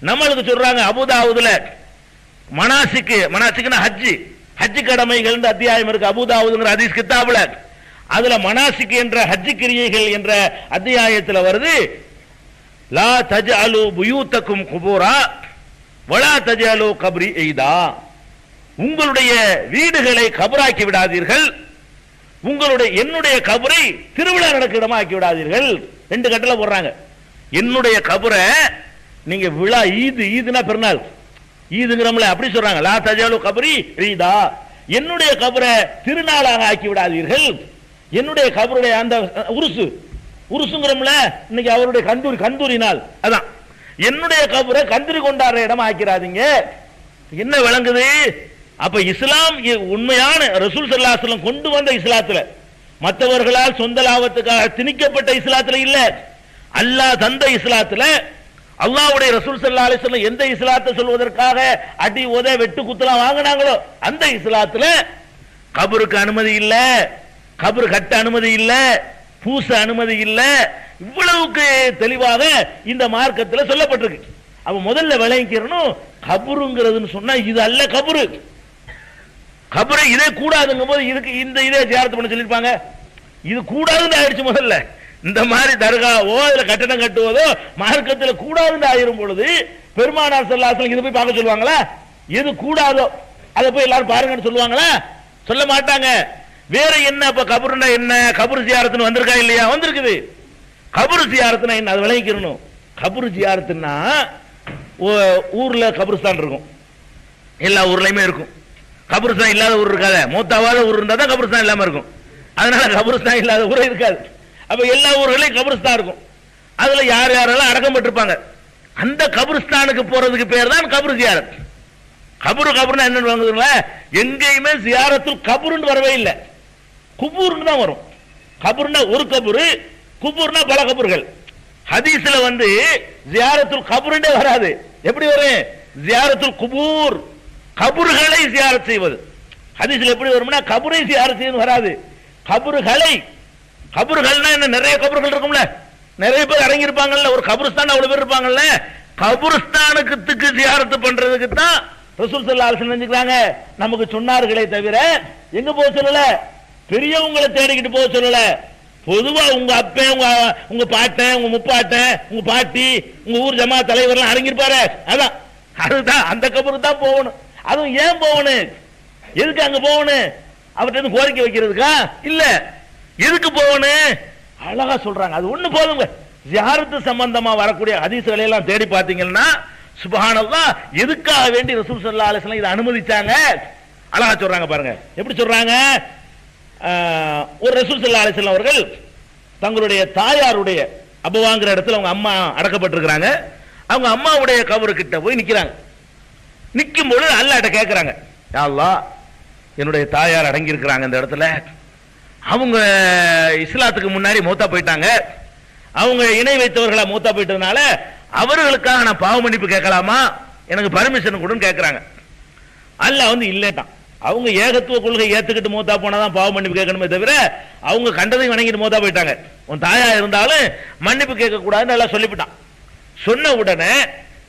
நம்மளுக்கு சொல்றாங்க அபூதாவுதுல மனாசிக்குன்னா ஹஜ் கடமைகள் அத்தியாயம் இருக்கு அபூதாவுதுங்கிற ஹதீஸ் கிதாபுல. அதுல மனாசிக் என்ற ஹஜ் கிரியைகள் என்ற அத்தியாயத்தில் வருது, லா தஜ்அலு புயூத்தக்கும் குபூரா வலா தஜ்அலு கப்ரி ஈதா, உங்களுடைய வீடுகளை கபராக்கி விடாதீர்கள், என்னுடைய கபரை திருவிழா நடக்கிற இடமா ஆக்கி விடாதீர்கள். 2 கட்டளை போடுறாங்க. என்னுடைய கபரை நீங்க விழா ஈதுனா பெருநாள் ஈதுங்கிறோம்ல, அப்படி சொல்றாங்க. லா தஜ்அலு கப்ரி ஈதா, என்னுடைய கபரை திருநாளாக ஆக்கி விடாதீர்கள். என்னுடைய கபருடைய அந்த உருசுங்கிறோம்ல, இன்னைக்கு அவருடைய கந்தூரி நாள், அதான் என்னுடைய கபரை கந்தூரி கொண்டாடுற இடமா ஆக்கிறாதீங்க. என்ன விளங்குது, அப்ப இஸ்லாம் உண்மையான ரசூல் ஸல்லல்லாஹு அலைஹி வஸல்லம் கொண்டு வந்த இஸ்லாத்துல, மற்றவர்களால் சொந்த லாபத்துக்காக திணிக்கப்பட்ட இஸ்லாத்துல இல்ல, அல்லாஹ் தந்த இஸ்லாத்துல, அல்லாஹ்வுடைய ரசூல் ஸல்லல்லாஹு அலைஹி வஸல்லம் எந்த இஸ்லாத்தை சொல்வதற்காக அடி உத வெட்டு குத்துலாம் வாங்கினாங்களோ அந்த இஸ்லாத்துல கபருக்கு அனுமதி இல்ல, கபர் கட்ட அனுமதி இல்ல, பூச அனுமதி இல்ல. இவ்வளவுக்கு தெளிவாக இந்த மார்க்கத்தில் சொல்லப்பட்டிருக்கு. அப்ப முதல்ல விளங்கிக்கிறணும், கபருங்கிறதுன்னு சொன்னா இது அல்ல கபரு. கபரை இதே கூடாதுங்கும் போது இதுக்கு இதே ஜியாரத் பண்ண சொல்லிருப்பாங்க. இது கூடாதுன்னு ஆயிடுச்சு. முதல்ல இந்த மாதிரி தர்காவோ அதுல கட்டணம் கட்டுவதோ மார்க்கத்தில் கூடாதுன்னு ஆயிரும் பொழுது பெருமானார் ஸல்லல்லாஹு அலைஹி வஸல்லம் இதை போய் பார்க்க சொல்லுவாங்களா? எது கூடாதோ அதை போய் எல்லாரும் பாருங்கன்னு சொல்லுவாங்களா? சொல்ல மாட்டாங்க. வேற என்ன, அப்ப கபருன்னா என்ன, கபரு ஜியாரத்துன்னு வந்திருக்கா இல்லையா? வந்திருக்குது. கபரு ஜியாரத்துனா என்ன, அது விளங்கிக்கணும். கபரு ஜியாரத்துன்னா ஊர்ல கபருஸ்தான் இருக்கும், எல்லா ஊர்லயுமே இருக்கும். கபருஸ்தான் இல்லாத ஊர் இருக்காது, மூத்தாவாத ஊர் இருந்தா தான் கபருஸ்தான் இல்லாம இருக்கும். அதனால கபருஸ்தான் இல்லாத ஊரே இருக்காது. அப்ப எல்லா ஊர்களையும் கபருஸ்தான் இருக்கும். அதுல யார் யாரெல்லாம் அடக்கம் பெற்றிருப்பாங்க, அந்த கபருஸ்தானுக்கு போறதுக்கு பேர் தான் கபரு ஜியாரத். கபருன்னா என்னன்னு வாங்குதுங்களா, எங்கேயுமே ஜியாரத்துல் கபருன்னு வரவே இல்லை, குபூர்னு தான் வரும். கபருன்னா ஒரு கபரு, குபூர்னா பல கபர்கள். ஹதீஸ்ல ஜியாரத்துல் கபருண்டே வராது. எப்படி வரும்? ஜியாரத்துல் குபூர், கபர்களை ஜியாரத் செய்வது. ஹதீஸ்ல எப்படி வரும்னா கபரை ஜியாரத் செய்வது வராது. கபர்கள்னா என்ன, நிறைய கபர்கள் இருக்கும்ல, நிறைய பேர் அடங்கி இருப்பாங்கல்ல, ஒரு கபருஸ்தான் அவ்வளவு பேர் இருப்பாங்கல்ல, கபருஸ்தானுக்கு ஜியாரத் பண்றதுக்கு தான் ரசூல் ஸல்லல்லாஹு அலைஹி வஸல்லம் செஞ்சுக்கிறாங்க. நமக்கு சொன்னார்களே தவிர எங்க போக சொல்லல, பெரியவங்களை தேடிக்கிட்டு போக சொல்லல. பொதுவா உங்க அப்பன், உங்க பாட்டன், உங்க முப்பாட்டன், உங்க பாட்டி, உங்க ஊர் ஜமா தலைவர்லாம் அடங்கியிருப்பாரு, அதுதான் அந்த கபருக்கு தான் போகணும். அதுவும் ஏன் போகணும், எதுக்கு அங்க போகணும்? அவர்கிட்ட கோரிக்கை வைக்கிறதுக்கா? இல்ல, எதுக்கு போகணும்? அழகா சொல்றாங்க. அது ஒண்ணு போதுங்க. ஜியாரத்து சம்பந்தமா வரக்கூடிய ஹதீஸ்களை எல்லாம் தேடி பார்த்தீங்கன்னா சுப்ஹானல்லாஹ், எதுக்காக வேண்டி ரசூல் ஸல்லல்லாஹு அலைஹி வஸல்லம் இதை அனுமதிச்சாங்க அழகா சொல்றாங்க. பாருங்க எப்படி சொல்றாங்க. ஒரு ரசூல் ஸல்லல்லாஹு அலைஹி வஸல்லம் அவர்கள் தங்களுடைய தாயாருடைய அபவாங்கிற இடத்துல அவங்க அம்மா அடக்கப்பட்டிருக்கிறாங்க. அவங்க அம்மாவுடைய கபரு கிட்ட போய் நிக்கிறாங்க. நிக்கும் பொழுது அல்லாஹ்ட்ட கேட்கிறாங்க, யா அல்லாஹ், என்னுடைய தாயார் அடங்கி இருக்கிறாங்க இந்த இடத்துல, அவங்க இஸ்லாத்துக்கு முன்னாடி மூத்தா போயிட்டாங்க, அவங்க இணை வைத்தவர்களா மூத்தா போயிட்டதுனால அவர்களுக்காக நான் பாவ மன்னிப்பு கேட்கலாமா, எனக்கு பர்மிஷன் கொடுன்னு கேட்கிறாங்க. அல்லாஹ் இல்லட்டான். அவங்க ஏகத்துவ கொள்கை ஏத்துக்கிட்டு மூத்தா போனாதான் பாவ மன்னிப்பு கேட்கணுமே தவிர அவங்க கண்டதையும் வணங்கிட்டு மூத்தா போயிட்டாங்க. உன் தாயா இருந்தாலும் மன்னிப்பு கேட்க கூடாதுன்னு எல்லாம் சொல்லிவிட்டான். சொன்ன உடனே,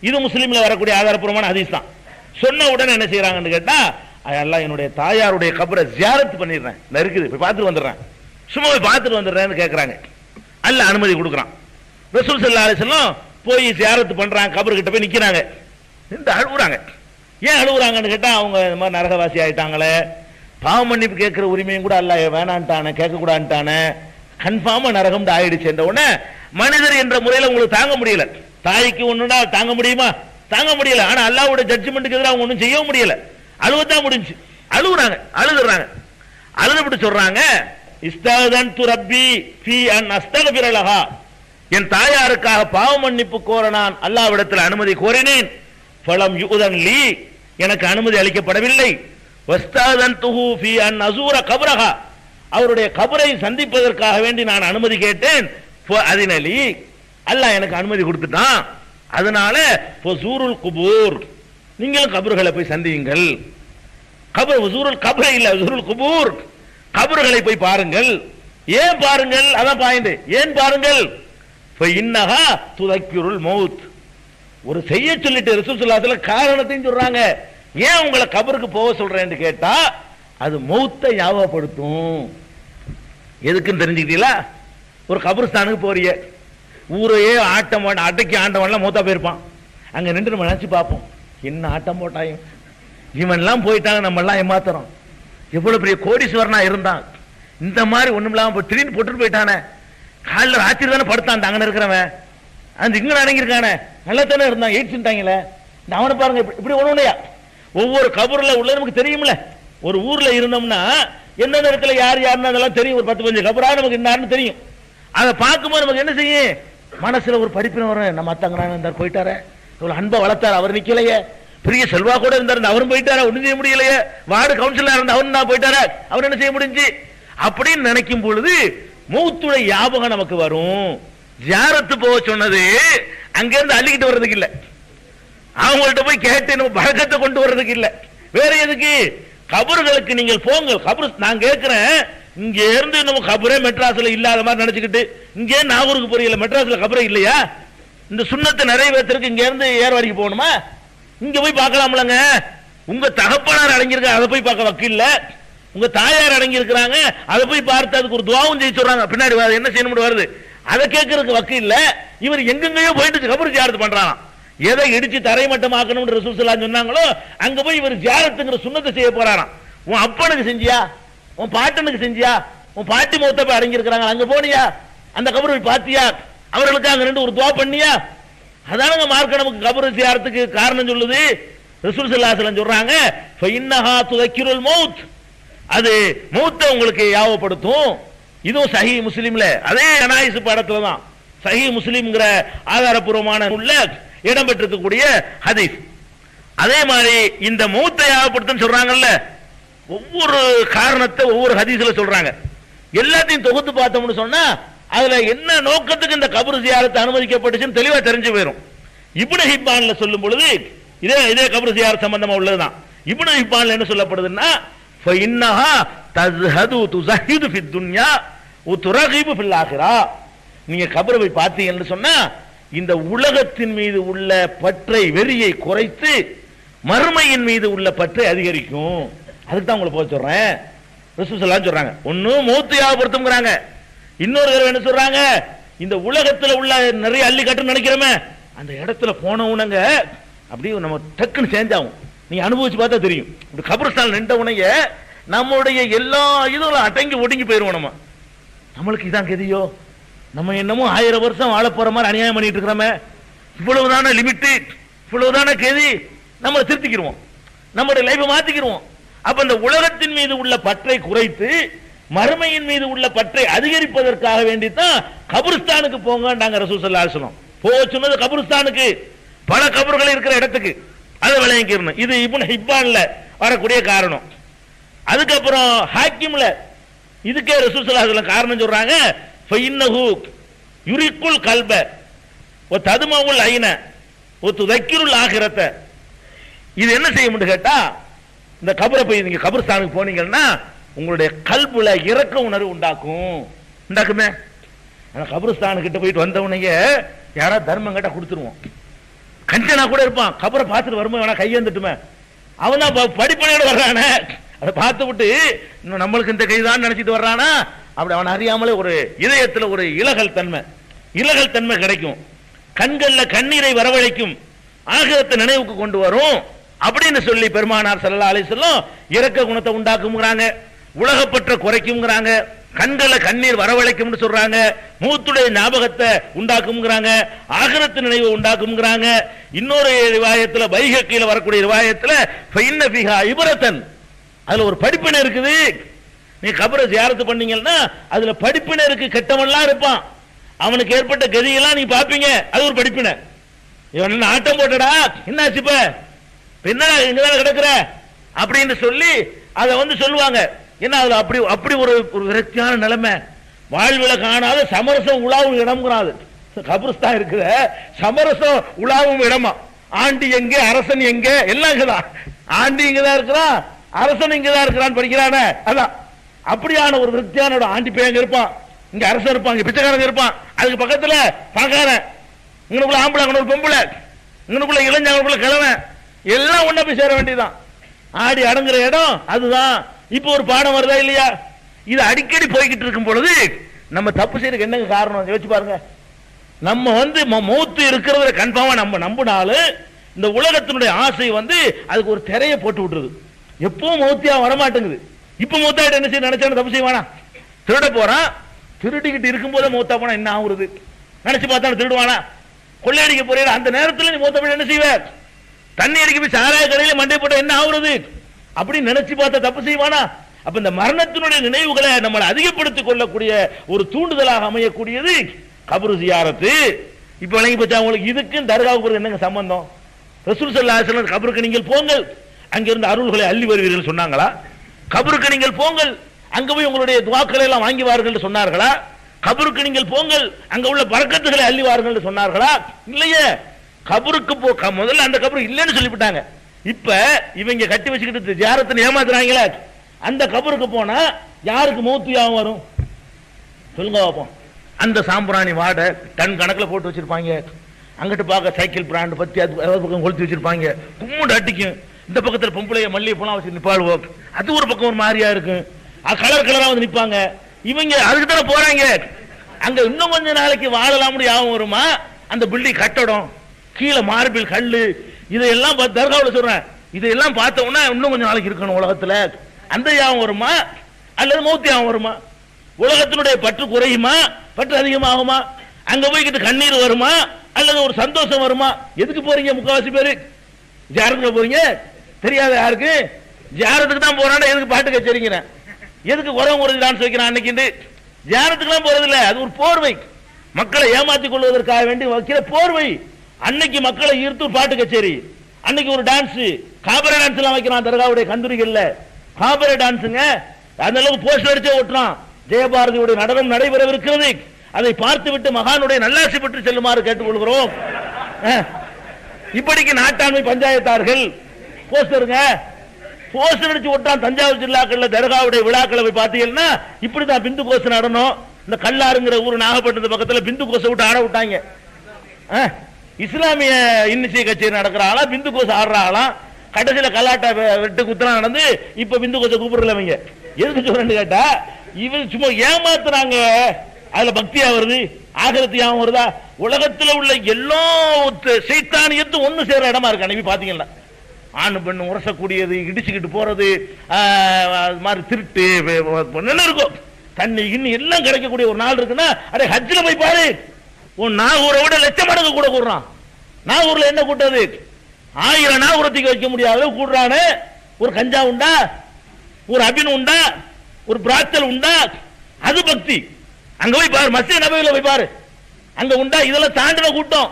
இது முஸ்லீம்ல வரக்கூடிய ஆதாரப்பூர்வமான ஹதீஸ் தான். சொன்ன உடனே என்ன செய்யறாங்கன்னு கேட்டா, அல்லாஹ் என்னுடைய தாயாருடைய கபரை ஜியாரத் பண்ணிடுறேன், இருக்குது போய் பார்த்துட்டு வந்துடுறேன், சும்மா போய் பார்த்துட்டு வந்துடுறேன்னு கேட்கறாங்க. அல்லாஹ் அனுமதி கொடுக்குறான். ரசூல் ஸல்லல்லாஹு அலைஹி வஸல்லம் போய் ஜியாரத் பண்றாங்க, கபர் கிட்ட போய் நிக்கிறாங்க, நின்று அழுகுறாங்க. ஏன் அழுகுறாங்கன்னு கேட்டா, அவங்க இந்த மாதிரி நரகவாசி ஆயிட்டாங்களே, பாவ மன்னிப்பு கேட்கிற உரிமையும் கூட அல்லாஹ் வேணான்ட்டானே, கேட்க கூடாதுட்டானே, கன்ஃபார்மா நரகம் ஆயிடுச்சு. என்ற உடனே மனிதர் என்ற முறையில் உங்களுக்கு தாங்க முடியல. தாய்க்கு ஒண்ணுனா தாங்க முடியுமா? தாங்க முடியல. ஆனா அல்லாஹ்வோட ஜட்ஜ்மென்ட்க்கு எதிராக அவங்க ஒன்றும் செய்ய முடியல, அழுவத்தான் முடிஞ்சு. அழுகுறாங்க, அழுதுறாங்க. அழுதுபட்டு சொல்றாங்க, இஸ்தகன்து ரப்பி ஃபீ அன் அஸ்தக்ஃபிர லஹா, என் தாயாருக்காக பாவ மன்னிப்பு கோர நான் அல்லாஹ்விடத்தில் அனுமதி கோரினேன். ஃபலம் யுதன் லீ, எனக்கு அனுமதி அளிக்கப்படவில்லை. வஸ்தகன்துஹு ஃபீ அன் அஸூர கப்ரஹா, அவருடைய கபரை சந்திப்பதற்காக வேண்டி நான் அனுமதி கேட்டேன். அதினலி, அல்லாஹ் எனக்கு அனுமதி கொடுத்துட்டான். அதனால ஃபஸூருல் குபூர், நீங்களும் கபர்களை போய் சந்தியுங்கள். கபர் ஃபஸூருல் கபரை இல்ல, ஃபஸூருல் குபூர், கபர்களை போய் பாருங்கள். ஏன் பாருங்கள்? அதான் பாயிண்ட். ஏன் பாருங்கள்? ஃபஇன்னஹா துதக்கிருல் மௌத், ஒரு செய்ய சொல்லிட்டு ரசூல் ஸல்லல்லாஹு அலைஹி வஸல்லம் காரணத்தையும் சொல்றாங்க. ஏன் உங்களை கபருக்கு போக சொல்றேன்னு கேட்டா, அது மௌத்தை ஞாபகப்படுத்தும். எதுக்குன்னு தெரிஞ்சுக்கிட்டீங்களா? ஒரு கபர்ஸ்தானுக்கு போறிய, ஊரையே ஆட்டம் அட்டைக்கு ஆண்டவன்லாம் மூத்தா போயிருப்பான். அங்க நின்று நம்ம நினைச்சு பார்ப்போம், என்ன ஆட்டம் போட்டாயும், இவன்லாம் போயிட்டாங்க, நம்ம எல்லாம் ஏமாத்துறோம். எவ்வளவு பெரிய கோடீஸ்வரனா இருந்தான், இந்த மாதிரி ஒண்ணும் இல்லாம திடீர்னு போட்டுட்டு போயிட்டானே, காலில் ராத்திரி தானே படுத்தான் அங்கே இருக்கிறவன், அந்த இங்க அடங்கியிருக்கானே, நல்லா தானே இருந்தான், எயிட்ஸ்ட்டாங்களே, அவனை பாருங்க இப்படி ஒண்ணுயா. ஒவ்வொரு கபூர்ல உள்ள நமக்கு தெரியும்ல. ஒரு ஊர்ல இருந்தோம்னா எந்தெந்த இடத்துல யார் யாருன்னு அதெல்லாம் தெரியும். ஒரு 10-15 கபரா நமக்கு இன்னாருன்னு தெரியும். அதை பார்க்கும்போது நமக்கு என்ன செய்யும், மனசுல ஒரு படிப்பின வரும். நம்ம அத்தங்கனா இருந்தார், போயிட்டாரு, இவ்வளவு அன்பை வளர்த்தாரு, அவர் நிக்கலையே, பெரிய செல்வா கூட இருந்தார், அவரும் போயிட்டாரு, ஒன்றும் செய்ய முடியலையே, வார்டு கவுன்சிலரா இருந்த அவரும் தான் போயிட்டாரு, அவர் என்ன செய்ய முடிஞ்சு அப்படின்னு நினைக்கும் பொழுது மௌத்துடைய ஞாபகம் நமக்கு வரும். ஜியாரத்து போக சொன்னது அங்கிருந்து அள்ளிக்கிட்டு வர்றதுக்கு இல்ல, அவங்கள்ட்ட போய் கேட்டு நம்ம பழக்கத்தை கொண்டு வர்றதுக்கு இல்ல, வேற எதுக்கு? கபர்களுக்கு நீங்கள் போங்க. கபர் நான் கேட்கிறேன், இங்க இருந்து நம்ம கபரே மெட்ராஸ்ல இல்லாத மாதிரி நினைச்சுக்கிட்டு இங்கே நாகூருக்கு போறீங்களா, மெட்ராஸ்ல கபரே இல்லையா? இந்த சுண்ணத்தை நிறைவேற்றுறதுக்கு இங்க இருந்து ஏர்வாடிக்கு போகணுமா? இங்க போய் பார்க்கலாம்லங்க. உங்க தகப்பனார் அடங்கியிருக்க, அதை போய் பார்க்க வக்கு இல்ல. உங்க தாயார் அடங்கி இருக்கிறாங்க, அதை போய் பார்த்து அதுக்கு ஒரு துவாவும் செய்ய சொல்றாங்க, பின்னாடி என்ன செய்யணும் வருது, அதை கேட்கறதுக்கு வக்கு இல்ல. இவர் எங்கெங்கயோ போயிட்டு கபர் ஜியாரத் பண்றாங்க. எதை இடிச்சு தரைமட்டமாக்கணும் ரசூல் ஸல்லல்லாஹு அலைஹி சொன்னாங்களோ அங்க போய் இவர் ஜியாரத்துங்கிற சுன்னத்தை செய்ய போறாராம். உன் அப்பனுக்கு செஞ்சியா, உன் பாட்டனுக்கு செஞ்சியா, உன் பாட்டி மௌத்த போய் அடங்கி இருக்கிறாங்க, அங்க போனியா, அந்த கபர் போய் பாத்தியா, அவர்களுக்கு அங்க ரெண்டு ஒரு துவா பண்ணியா? அதானங்க மார்க்க நமக்கு கபர் ஜியாரத்துக்கு காரணம் சொல்லுது. ரசூல் ஸல்லல்லாஹு அலைஹி வஸல்லம் சொல்றாங்க, ஃபஇன்னஹா துதக்கிருல் மௌத், அது மௌத்தை உங்களுக்கு ஞாபகப்படுத்தும். இதுவும் சஹீஹ் முஸ்லிம்ல அதே ஜனாயிஸ் பாடத்துல தான், சஹீஹ் முஸ்லிம்ங்கிற ஆதாரபூர்வமான உள்ள இடம்பெற்றிருக்கக்கூடிய ஹதீஸ். அதே மாதிரி இந்த மௌத்தை ஞாபகப்படுத்துன்னு சொல்றாங்கல்ல, ஒவ்வொரு காரணத்தை ஒவ்வொரு ஹதீஸ்ல சொல்றாங்க. எல்லாத்தையும் தொகுத்து பார்த்தோம்னு சொன்னா அதுல என்ன நோக்கத்துக்கு இந்த கபர் ஜியாரத் அனுமதிக்கப்பட்டுச்சுன்னு தெளிவா தெரிஞ்சு போயிடும். இப்னு ஹிப்பான்ல சொல்லும் பொழுது இதே கபர் ஜியாரத் சம்பந்தமா உள்ளதுதான். இப்னு ஹிப்பான்ல என்ன சொல்லப்படுதுன்னா, ஃபஇன்னஹா தஸ்ஹது துஸஹிது ஃபித் துன்யா வ துரகிபு ஃபில் ஆখিরা, நீங்க கபரை போய் பார்த்தீங்கன்னு சொன்னா இந்த உலகத்தின் மீது உள்ள பற்றை வெறியை குறைத்து மறுமையின் மீது உள்ள பற்றை அதிகரிக்கும். அதுக்கு தான் உங்களை போக சொல்றேன். ரசூல் ஸல்லல்லாஹு அலைஹி சொல்றாங்க, ஒன்னும் மௌத்தை ஞாபகப்படுத்தும்ங்கறாங்க, இன்னொரு தடவை என்ன சொல்றாங்க, இந்த உலகத்துல உள்ள நிறைய அள்ளி கட்டுன்னு நினைக்கிறோமே, அந்த இடத்துல போனவனங்க அப்படியே நம்ம டக்குன்னு சேஞ்ச் ஆகும். நீ அனுபவிச்சு பார்த்தா தெரியும். இந்த கபர்ஸ்தான் நின்ற உனைய நம்முடைய எல்லா இதுவும் அடங்கி ஒடுங்கி போயிருவோம். நம்மளுக்கு இதான் கதியோ, நம்ம என்னமோ 1000 வருஷம் வாழ போற மாதிரி அநியாயம் பண்ணிட்டு இருக்கிறோமே, இவ்வளவுதான லிமிட், இவ்வளவுதான கதி, நம்ம திருத்திக்கிடுவோம், நம்முடைய லைஃபை மாத்திக்கிடுவோம். அப்ப இந்த உலகத்தின் மீது உள்ள பற்றை குறைத்து மறுமையின் மீது உள்ள பற்றை அதிகரிப்பதற்காக வேண்டித்தான் கபர்ஸ்தானுக்கு போங்கன்றாங்க ரசூல் ஸல்லல்லாஹு அலைஹி வஸல்லம். போக சொன்னது கபர்ஸ்தானுக்கு, பல கபர்கள் இருக்கிற இடத்துக்கு, அதை விளங்கிக்கணும். இது இப்னு ஹிப்பான்ல வரக்கூடிய காரணம். அதுக்கப்புறம் ஹாக்கிம்ல இதுக்கே ரசூல் ஸல்லல்லாஹு அலைஹி வஸல்லம் காரணம் சொல்றாங்க, ஃபஇன்னஹு யுரிக்குல் கல்ப வ ததுமவுல் ஐன வ துதக்கிருல் ஆகிரத. இது என்ன செய்யும்னு கேட்டா, இந்த கபரை போய் நீங்க கபர்ஸ்தானுக்கு போனீங்கன்னா உங்களுடைய கல்புல இரக்க உணர்வு உண்டாக்குமே. ஆனா கபர்ஸ்தானு கிட்ட போயிட்டு வந்தவனைய யாராவது தர்மம் கேட்டா கொடுத்துருவோம். கஞ்சனா கூட இருப்பான், கபரை பார்த்துட்டு வரும்போது வேணா கையேந்துட்டுமே, அவன் தான் படிப்பனையோட வர்றானே, அதை பார்த்து விட்டு இன்னும் நம்மளுக்கு இந்த கைதான் நினைச்சிட்டு வர்றானா, அப்படி அவன் அறியாமலே ஒரு இதயத்தில் ஒரு இலகல் தன்மை கிடைக்கும். கண்கள்ல கண்ணீரை வரவழைக்கும், ஆகிரத்தை நினைவுக்கு கொண்டு வரும் அப்படின்னு சொல்லி பெருமானார் ஸல்லல்லாஹு அலைஹி வஸல்லம் இரக்க குணத்தை உண்டாக்கும்ங்கறாங்க, உலகப்பற்ற குறைக்கும்ங்கறாங்க, கண்களை கண்ணீர் வரவழைக்கும்னு சொல்றாங்க, மூத்துடைய ஞாபகத்தை உண்டாக்கும்ங்கறாங்க, ஆகிரத்து நினைவு உண்டாக்கும்ங்கறாங்க. இன்னொரு ரிவாயத்துல பைஹக்கில வரக்கூடிய ரிவாயத்துல ஃபைன்ன ஃபிஹா இப்ரத்தன், அதுல ஒரு படிப்பினை இருக்குது. நீ கபரை ஜியாரத்து பண்ணீங்கன்னா அதுல படிப்பினை இருக்கு. கெட்டவன்லாம் இருப்பான், அவனுக்கு ஏற்பட்ட கதியெல்லாம் நீ பாப்பீங்க, அது ஒரு படிப்பினை. இவன் ஆட்டம் போட்டடா, என்னாச்சு இப்ப என்னடா இங்கதான் கிடக்குற அப்படின்னு சொல்லி அதை சொல்லுவாங்க. என்ன அதுல அப்படி ஒரு விரக்தியான நிலைமை, வாழ்வில காணாத சமரசம் உலாவும் இடம்ங்கிறாது. கபருஸ்தான் இருக்குத சமரசம் உலாவும் இடமா. ஆண்டி எங்க, அரசன் எங்க, எல்லாம் இங்கதான். ஆண்டி இங்கதான் இருக்கிறான், அரசன் இங்கதான் இருக்கிறான் படிக்கிறான. அதான் அப்படியான ஒரு விரக்தியான ஆண்டி பையன் இருப்பான், இங்க அரசன் இருப்பான், இங்க பிச்சைக்காரங்க இருப்பான், அதுக்கு பக்கத்துல பணக்காரன், இங்கனுக்குள்ள ஆம்பளை, அங்கனுக்குள்ள பொம்பளை, இங்கனுக்குள்ள இளைஞ, அங்கனுக்குள்ள கிழவன், எல்லாம் ஒண்ணா போய் சேர வேண்டியதுதான். ஆடி அடங்குற இடம் அதுதான். இப்ப ஒரு பாடம் வருதா இல்லையா? இது அடிக்கடி போய்கிட்டு இருக்கும் பொழுது நம்ம தப்பு செய்யறதுக்கு என்னங்க காரணம் யோசிச்சு பாருங்க. நம்ம மௌத்து இருக்கிறத கன்ஃபார்மா நம்ம நம்பினாலும் இந்த உலகத்தினுடைய ஆசை அதுக்கு ஒரு திரையை போட்டு விட்டுருது. எப்பவும் மௌத்தியா வரமாட்டேங்குது. இப்ப மௌத்தாயிட்ட என்ன செய்ய நினைச்சாலும் தப்பு செய்வானா? திருட போறான், திருடிக்கிட்டு இருக்கும் போதே மௌத்தா போனா என்ன ஆகுறது? நினைச்சு பார்த்தாலும் திருடுவானா? கொள்ளையடிக்க போறீங்க, அந்த நேரத்தில் நீ மௌத்த போய் என்ன செய்வ? தண்ணி அடிக்க போய் சாராய கடையில மண்டை போட்ட என்ன ஆகுறது? அப்படி நினைச்சு பார்த்தா தப்பு செய்வானா? அப்ப இந்த மரணத்தினுடைய நினைவுகளை நம்மளை அதிகப்படுத்திக் கொள்ளக்கூடிய ஒரு தூண்டுதலாக அமையக்கூடியது கபரு ஜியாரத்து. இப்ப விளங்கி போச்சா உங்களுக்கு? இதுக்கும் தர்காவுக்கு என்னங்க சம்பந்தம்? ரசூல் ஸல்லல்லாஹு அலைஹி வஸல்லம் கபருக்கு நீங்கள் போங்கள், அங்கிருந்து அருள்களை அள்ளி வருவீர்கள் சொன்னாங்களா? கபருக்கு நீங்கள் போங்கள், அங்க போய் உங்களுடைய துஆக்களை எல்லாம் வாங்கி வாருங்கள் சொன்னார்களா? கபருக்கு நீங்கள் போங்கள், அங்க உள்ள பரக்கத்துகளை அள்ளி வாருங்கள் சொன்னார்களா? இல்லையே. கபருக்கு முதல்ல அந்த கபரு இல்லைன்னு சொல்லிவிட்டாங்க. இப்ப இவங்க கட்டி வச்சுக்கிட்டு ஜியாரத்தை ஏமாத்துறாங்களே, அந்த கபருக்கு போனா யாருக்கு மௌத்தியாவும் வரும் சொல்லுங்க பாப்போம். அந்த சாம்பிராணி வாடை டன் கணக்கில் போட்டு வச்சிருப்பாங்க, அங்கிட்டு பார்க்க சைக்கிள் பிராண்ட் பத்தி பக்கம் கொளுத்தி வச்சிருப்பாங்க, கும்முண்டு அட்டிக்கும். இந்த பக்கத்தில் பொம்பளைய மல்லிகை போலாம் வச்சு நிப்பாளுவோம், அது ஒரு பக்கம் ஒரு மாதிரியா இருக்கும், கலர் கலரா நிப்பாங்க. இவங்க அதுக்கு தானே போறாங்க. அங்க இன்னும் கொஞ்ச நாளைக்கு வாழலாம்னு யாவும் வருமா? அந்த பில்டிங் கட்டடம், கீழே மார்பிள் கல்லு, இதையெல்லாம் தர்காவில் சொல்றேன், இதையெல்லாம் பார்த்தோம்னா இன்னும் கொஞ்சம் நாளைக்கு இருக்கணும் உலகத்துல, அந்த யாவும் வருமா அல்லது மௌத்தியாவும் வருமா? உலகத்தினுடைய பற்று குறையுமா, பற்று அதிகமாகுமா? அங்க போய்கிட்டு கண்ணீர் வருமா அல்லது ஒரு சந்தோஷம் வருமா? எதுக்கு போறீங்க? முக்காவாசி பேரு ஜியாரத்துக்கு போறீங்க தெரியாத யாருக்கு? ஜியாரத்துக்கு தான் போறான். எதுக்கு பாட்டு கச்சேரிங்க, எதுக்கு குறவன் குறைஞ்சு டான்ஸ் வைக்கிறான் அன்னைக்கு? ஜியாரத்துக்குலாம் போறது இல்ல, அது ஒரு போர்வை, மக்களை ஏமாற்றிக் கொள்வதற்காக வேண்டி வைக்கிற போர்வை. அன்னைக்கு மக்களை ஈர்த்து பாட்டு கச்சேரி, அன்னைக்கு ஒரு டான்ஸ், காபரே டான்ஸ் எல்லாம் வைக்கிறான் தர்காவுடைய கந்தூரிகள்ல. காபரே டான்ஸுங்க, அந்த அளவுக்கு போஸ்டர் அடிச்சே ஓட்டுறான். ஜெயபாரதியுடைய நடனம் நடைபெறவிருக்கிறது, அதை பார்த்து விட்டு மகானுடைய நல்லாசி பெற்று செல்லுமாறு கேட்டுக்கொள்கிறோம். இப்படிக்கு நாட்டாண்மை பஞ்சாயத்தார்கள் போஸ்டருங்க, போஸ்டர் அடிச்சு ஓட்டான். தஞ்சாவூர் ஜில்லாக்கள்ல தர்காவுடைய விழாக்களை போய் பார்த்தீங்கன்னா இப்படிதான் பிந்து கோஷம் நடனம். இந்த கல்லாருங்கிற ஊர் நாகப்பட்டினத்து பக்கத்துல பிந்து கோஷம் விட்டு ஆட விட்டாங்க. இஸ்லாமிய இன்னிசை கச்சேரி நடக்கிறாங்களா, பிந்து கோஷம் ஆடுறாங்களாம். கடைசியில கலாட்டா வெட்டு குத்தலாம் நடந்து இப்ப பிந்து கோஷம் கூப்பிடலவங்க. எதுக்கு சொல்றேன்னு கேட்டா, இவன் சும்மா ஏமாத்துறாங்க. அதுல பக்தியா வருது, ஆகிரத்தியாவும் வருதா? உலகத்துல உள்ள எல்லா சைத்தானியத்தும் ஒண்ணு சேர்ற இடமா இருக்கு. அன்னைக்கு பாத்தீங்கன்னா ஆண் பெண்ணு உரசக்கூடியது, இடிச்சுக்கிட்டு போறது, மாதிரி திருட்டு என்ன இருக்கும், தண்ணி இன்னும் எல்லாம் கிடைக்கக்கூடிய ஒரு நாள் இருக்குன்னா, அடே ஹஜ்ஜில போய் பாரு, உன் நாகூரை விட லட்சம் மடங்கு கூட கூடுறான். நாகூர்ல என்ன கூட்டது? 1000 நாகூரத்துக்கு வைக்க முடியாத கூடுறானு. ஒரு கஞ்சா உண்டா, ஒரு அபின் உண்டா, ஒரு பிராத்தல் உண்டா? அது பக்தி. அங்க போய் பாரு, மஸ்ஜித் நபவியில போய் பாரு, அங்க உண்டா? இதெல்லாம் தாண்டின கூட்டம்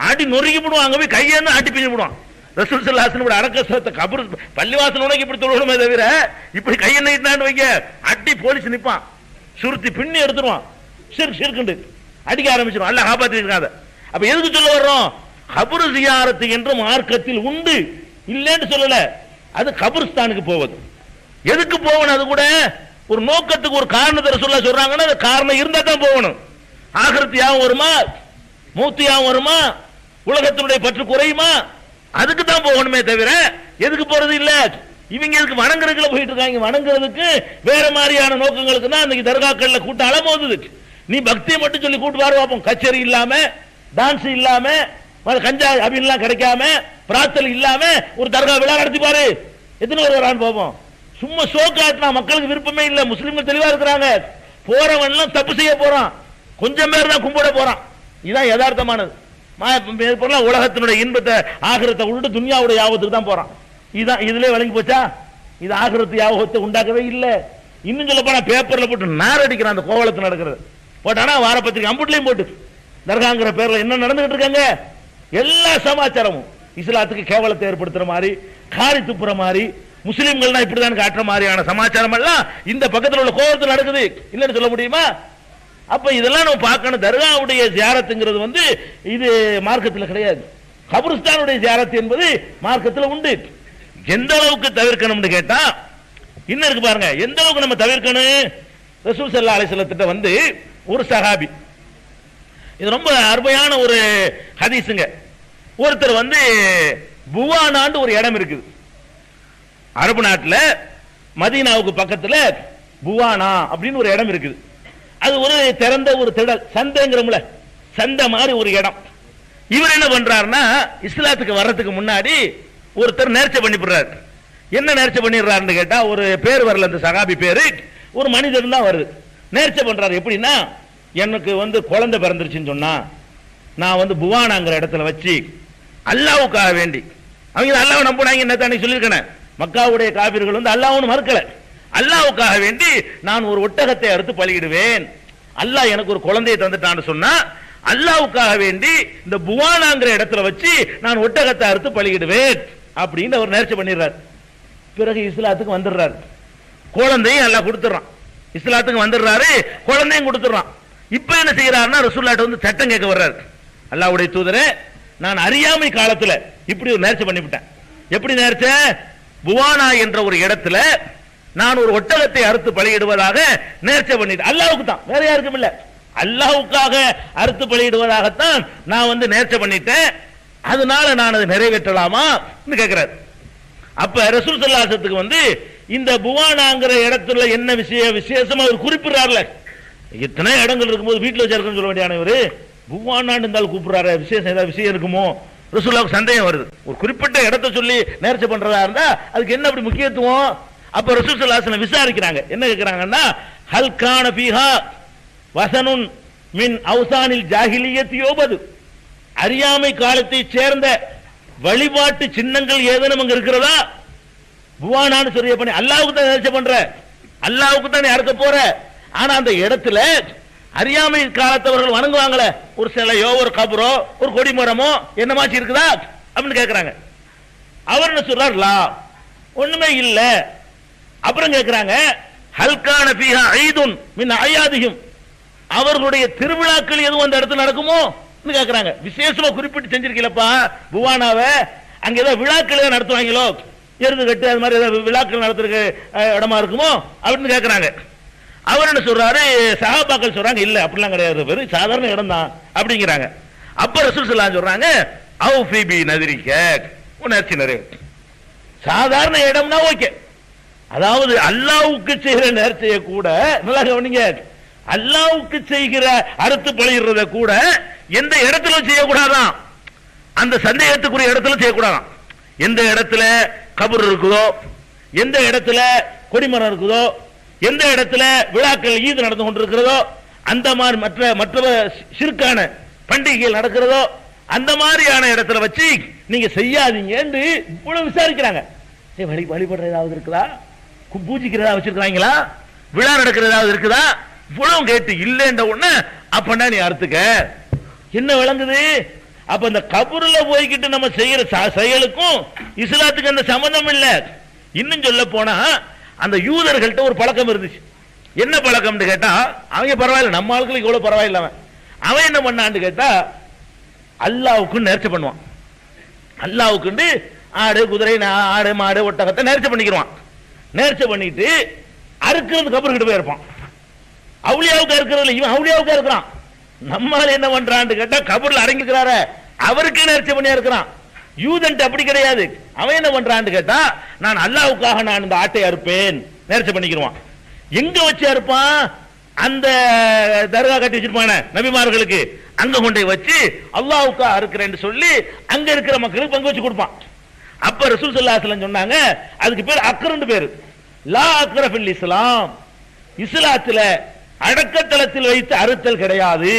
ஆட்டி நொறுக்கி போடுவான். அங்க போய் கையேந்து ஆட்டி பிஞ்சு போடுவான். ரசூல் ஸல்லல்லாஹு அலைஹி வஸல்லம் அரக்கசத்தை கபர் பள்ளிவாசல் உனக்கு இப்படி தொழுகணுமே தவிர இப்படி கையை நீட்டாண்டு வைக்க அட்டி போலீஸ் நிப்பான், சுருத்தி பின்னி எடுத்துருவான், சிறுக்குண்டு அடிக்க ஆரம்பிச்சிடும். அல்லாஹ் காப்பாத்தி இருக்காத. அப்ப எதுக்கு சொல்ல வர்றோம்? கபர் ஜியாரத்து என்று மார்க்கத்தில் உண்டு, இல்லைன்னு சொல்லல. அது கபர்ஸ்தானுக்கு போவது. எதுக்கு போகணும்? அது கூட ஒரு நோக்கத்துக்கு ஒரு காரணத்தை சொல்றாங்கன்னா அது காரணம் இருந்தா தான் போகணும். ஆகிரத்து யாவும் வருமா? மூத்தியா வருமா, உலகத்தினுடைய பற்று குறையுமா, அதுக்கு தான் போகணுமே தவிர எதுக்கு போறது இல்ல. இவங்க எதுக்கு வணங்குறதுக்குள்ள போயிட்டு இருக்காங்க. வணங்குறதுக்கு வேற மாதிரியான நோக்கங்களுக்கு தான் அன்னைக்கு தர்காக்கள்ல கூட்டம் அலமோதுது. நீ பக்தியை மட்டும் சொல்லி கூட்டு வர பார்ப்போம். கச்சேரி இல்லாம, டான்ஸ் இல்லாம, கஞ்சா அபின்லாம் கிடைக்காம, பிரார்த்தனை இல்லாம ஒரு தர்கா விழா நடத்தி பாரு, எத்தனை பேர் வரான்னு பார்ப்போம். சும்மா ஷோ காட்டினா மக்களுக்கு விருப்பமே இல்ல. முஸ்லிம்கள் தெளிவா இருக்கிறாங்க. போறவன் எல்லாம் தப்பு செய்ய போறான், கொஞ்சம் பேர் தான் கும்பிட போறான். இதுதான் யதார்த்தமானது. உலகத்தினுடைய இன்பத்தை ஆகிரத்தை விட்டு துன்யாவுடைய யாபத்துக்கு தான் போறான். இதுதான் இதுல விளங்கி போச்சா. இது ஆகிரத்து யாபத்தை உண்டாக்கவே இல்லை. இன்னும் சொல்ல போனா பேப்பர்ல போட்டு நாரடிக்கிறான். அந்த கோவலத்தில் நடக்கிறது போட்டானா வாரப்பத்திரிகை அம்புட்லையும் போட்டு தர்காங்கிற பேர்ல என்ன நடந்துகிட்டு இருக்காங்க. எல்லா சமாச்சாரமும் இஸ்லாத்துக்கு கேவலத்தை ஏற்படுத்துற மாதிரி, காரி துப்புற மாதிரி, முஸ்லிம்கள் தான் இப்படிதான் காட்டுற மாதிரியான சமாச்சாரம் எல்லாம் இந்த பக்கத்தில் உள்ள கோவத்தில் நடக்குது. இல்லைன்னு சொல்ல முடியுமா? அப்ப இதெல்லாம் நம்ம பார்க்கணும். தர்காவுடைய ஜியாரத்துங்கிறது வந்து இது மார்க்கத்தில் கிடையாது. கபருஸ்தானுடைய ஜியாரத் என்பது மார்க்கத்தில் உண்டு. எந்த அளவுக்கு தவிர்க்கணும்னு கேட்டா இன்னும் இருக்கு பாருங்க. எந்த அளவுக்கு நம்ம தவிர்க்கணும். ரசூல் ஸல்லல்லாஹு அலைஹி வஸல்லம் வந்து ஒரு சஹாபி, இது ரொம்ப அருமையான ஒரு ஹதீஸுங்க. ஒருத்தர் வந்து புவானான்னு ஒரு இடம் இருக்குது அரபு நாட்டில், மதீனாவுக்கு பக்கத்தில் புவானா அப்படின்னு ஒரு இடம் இருக்குது. அது ஒரு திறந்த ஒரு திடல், சந்தைங்கிறோம்ல, சந்தை மாதிரி ஒரு இடம். இவர் என்ன பண்றாருன்னா, இஸ்லாத்துக்கு வர்றதுக்கு முன்னாடி ஒருத்தர் நேர்ச்சை பண்ணிவிடுறாரு. என்ன நேர்ச்சை பண்ணிடுறாருன்னு கேட்டா, ஒரு பேர் வரல, அந்த சகாபி பேரு, ஒரு மனிதன் தான் வருது. நேர்ச்சை பண்றாரு. எப்படின்னா, எனக்கு வந்து குழந்தை பிறந்துருச்சுன்னு சொன்னா நான் வந்து புவானாங்கிற இடத்துல வச்சு அல்லாவுக்காக வேண்டி, அவங்க அல்லாவை நம்பினாங்க. என்ன சொல்லியிருக்கேன், மக்காவுடைய காபிர்கள் வந்து அல்லாஹ்வுன்னு மறுக்கல. அல்லாவுக்காக வேண்டி நான் ஒரு ஒட்டகத்தை அறுத்து பலியிடுவேன். அல்லாஹ் எனக்கு ஒரு குழந்தையை தந்துட்டான்னு சொன்னா அல்லாவுக்காக வேண்டி இந்த புவானாங்கிற இடத்துல வச்சு நான் ஒட்டகத்தை அறுத்து பலியிடுவேன் அப்படின்னு அவர் நேர்ச்சி பண்ணிடுறார். பிறகு இஸ்லாத்துக்கு வந்துடுறாரு. குழந்தையும் அல்லாஹ் கொடுத்துறான். இஸ்லாத்துக்கு வந்துடுறாரு, குழந்தையும் கொடுத்துறான். இப்ப என்ன செய்யறாருன்னா, ரசூலுல்லாஹ் வந்து சட்டம் கேட்க வர்றாரு. அல்லாஹ்வுடைய தூதரே, நான் அறியாமை காலத்துல இப்படி ஒரு நேர்ச்சி பண்ணிவிட்டேன். எப்படி நேர்ச்ச? புவானா என்ற ஒரு இடத்துல நான் ஒரு ஒட்டகத்தை அறுத்து பலியிடுவதாக நேர்ச்சை பண்ணிட்டேன். அல்லாஹ்வுக்கு தான், வேற யாருக்கும் இல்ல. அல்லாஹ்வுக்காக அறுத்து பலியிடுவதாகத்தான் நான் வந்து நேர்ச்சை பண்ணிட்டேன். அதனால நான் அதை நிறைவேற்றலாமா கேட்கிறார். அப்ப ரசூல் ஸல்லல்லாஹு அலைஹி வஸல்லம் வந்து இந்த புவானாங்கிற இடத்துல என்ன விசேஷமா அவர் குறிப்பிடுறாருல. இத்தனை இடங்கள் இருக்கும்போது வீட்டில் வச்சிருக்கணும்னு சொல்ல வேண்டியான இவரு புவானான்னு இருந்தாலும் கூப்பிடுறாரு. விசேஷம் ஏதாவது விஷயம் இருக்குமோ? ரசூலுல்லாஹ்வுக்கு சந்தேகம் வருது. ஒரு குறிப்பிட்ட இடத்தை சொல்லி நேர்ச்சை பண்றதா இருந்தா அதுக்கு என்ன அப்படி முக்கியத்துவம்? அப்ப ரசூல் ஸல்லல்லாஹு அலைஹி வஸல்லம் விசாரிக்கிறாங்க. என்ன கேட்கிறாங்கன்னா, ஹல் கான ஃபீஹா வஸனுன் மின் அவ்சானில் ஜாஹிலியத்தி யோபது, அறியாமை காலத்தை சேர்ந்த வழிபாட்டு சின்னங்கள் ஏதேனும் அங்க இருக்கிறதா? புவானான்னு சொல்லிய பண்ணி அல்லாஹ்வுக்கு தான் நேர்ச்சை பண்ற, அல்லாஹ்வுக்கு தான் அறுக்க போற. ஆனா அந்த இடத்துல அறியாமை காலத்தவர்கள் வணங்குவாங்களே, ஒரு சிலையோ ஒரு கபரோ ஒரு கொடிமரமோ என்னமாச்சு இருக்குதா அப்படின்னு கேட்கிறாங்க. அவர் என்ன சொல்றார்? லா, ஒண்ணுமே இல்ல. அப்புறம் கேட்கிறாங்க, ஹல்கான ஃபீஹா ஈதுன் மின் அயாதிஹிம், அவர்களுடைய திருவிழாக்கள் எதுவும் அந்த இடத்துல நடக்குமோ கேட்கிறாங்க. விசேஷமா குறிப்பிட்டு செஞ்சிருக்கீங்களப்பா புவானாவை, அங்க ஏதாவது விழாக்கள் நடத்துவாங்களோ, எருது கட்டு அது மாதிரி ஏதாவது விழாக்கள் நடத்துறதுக்கு இடமா இருக்குமோ அப்படின்னு கேட்கிறாங்க. அவர் என்ன சொல்றாரு? சஹாபாக்கள் சொல்றாங்க, இல்ல அப்படிலாம் கிடையாது, வெறும் சாதாரண இடம் தான் அப்படிங்கிறாங்க. அப்ப ரசூல் ஸல்லல்லாஹு அலைஹி வஸல்லம் சொல்றாங்க, அவ்ஃபி பி நதிரிக, உணர்ச்சி நிறைவேற்று. சாதாரண இடம்னா ஓகே. அதாவது அல்லாஹ்வுக்கு செய்கிற நேர்ச்சையை கூட, நல்லா கவனிங்க, அல்லாஹ்வுக்கு செய்கிற அறுத்து பலியிடுறத கூட எந்த இடத்துல செய்யக்கூடாதான், அந்த சந்தேகத்துக்குரிய இடத்துல செய்யக்கூடாதான். எந்த இடத்துல கபர் இருக்குதோ, எந்த இடத்துல கொடிமரம் இருக்குதோ, எந்த இடத்துல விழாக்கள் ஈது நடந்து கொண்டிருக்கிறதோ, அந்த மாதிரி மற்ற சிறுக்கான பண்டிகைகள் நடக்கிறதோ அந்த மாதிரியான இடத்துல வச்சு நீங்க செய்யாதீங்க என்று இவ்வளவு விசாரிக்கிறாங்க. வழிபடுற ஏதாவது இருக்குதா, பூஜிக்கிறதா வச்சிருக்காங்களா, விழா நடக்கிற ஏதாவது இருக்குதா, இவ்வளவு கேட்டு இல்லைன்ற உடனே அப்பனா நீ அறுத்துக்க. என்ன விளங்குது? அப்ப இந்த கபூர்ல போய்கிட்டு நம்ம செய்யற செயலுக்கும் இஸ்லாத்துக்கு அந்த சம்பந்தம் இல்ல. இன்னும் சொல்ல போனா அந்த யூதர்கள்ட்ட ஒரு பழக்கம் இருந்துச்சு. என்ன பழக்கம்னு கேட்டா, அவங்க பரவாயில்ல, நம்ம ஆட்களுக்கு இவ்வளவு பரவாயில்ல, அவன் என்ன பண்ணான்னு கேட்டா அல்லாஹ்வுக்கு நேர்ச்சை பண்ணுவான். அல்லாஹ்வுக்கு ஆடு குதிரை ஆடு மாடு ஒட்டகத்தை நேர்ச்சை பண்ணிக்கிறான். நேர்ச்சை பண்ணிட்டு அறுக்கிறது கபர் கிட்ட போய் இருப்பான். அவுலியாவுக்கு இருக்கிறதுல இவன் அவுலியாவுக்கு இருக்கிறான். நம்மால என்ன பண்றான்னு கேட்டா கபர்ல அடங்கிக்கிறாரு, அவருக்கு நேர்ச்சி பண்ணியா இருக்கிறான். யூதன்ட்டு அப்படி கிடையாது. அவன் என்ன பண்றான்னு கேட்டா, நான் அல்லாஹ்வுக்காக நான் இந்த ஆட்டை அறுப்பேன் நேர்ச்சி பண்ணிக்கிறான். எங்க வச்சு அறுப்பான்? அந்த தர்கா கட்டி வச்சிருப்பானே நபிமார்களுக்கு, அங்க கொண்டே வச்சு அல்லாஹ்வுக்காக அறுக்கிறேன்னு சொல்லி அங்க இருக்கிற மக்களுக்கு பங்கு வச்சு கொடுப்பான். அப்ப ரசூல் ஸல்லல்லாஹு அலைஹி வஸல்லம் சொன்னாங்க, அதுக்கு பேர் அக்ரன்னு பேரு. லா அக்ர ஃபில் இஸ்லாம், இஸ்லாத்துல அடக்கத்தலத்தில் வைத்து அறுத்தல் கிடையாது.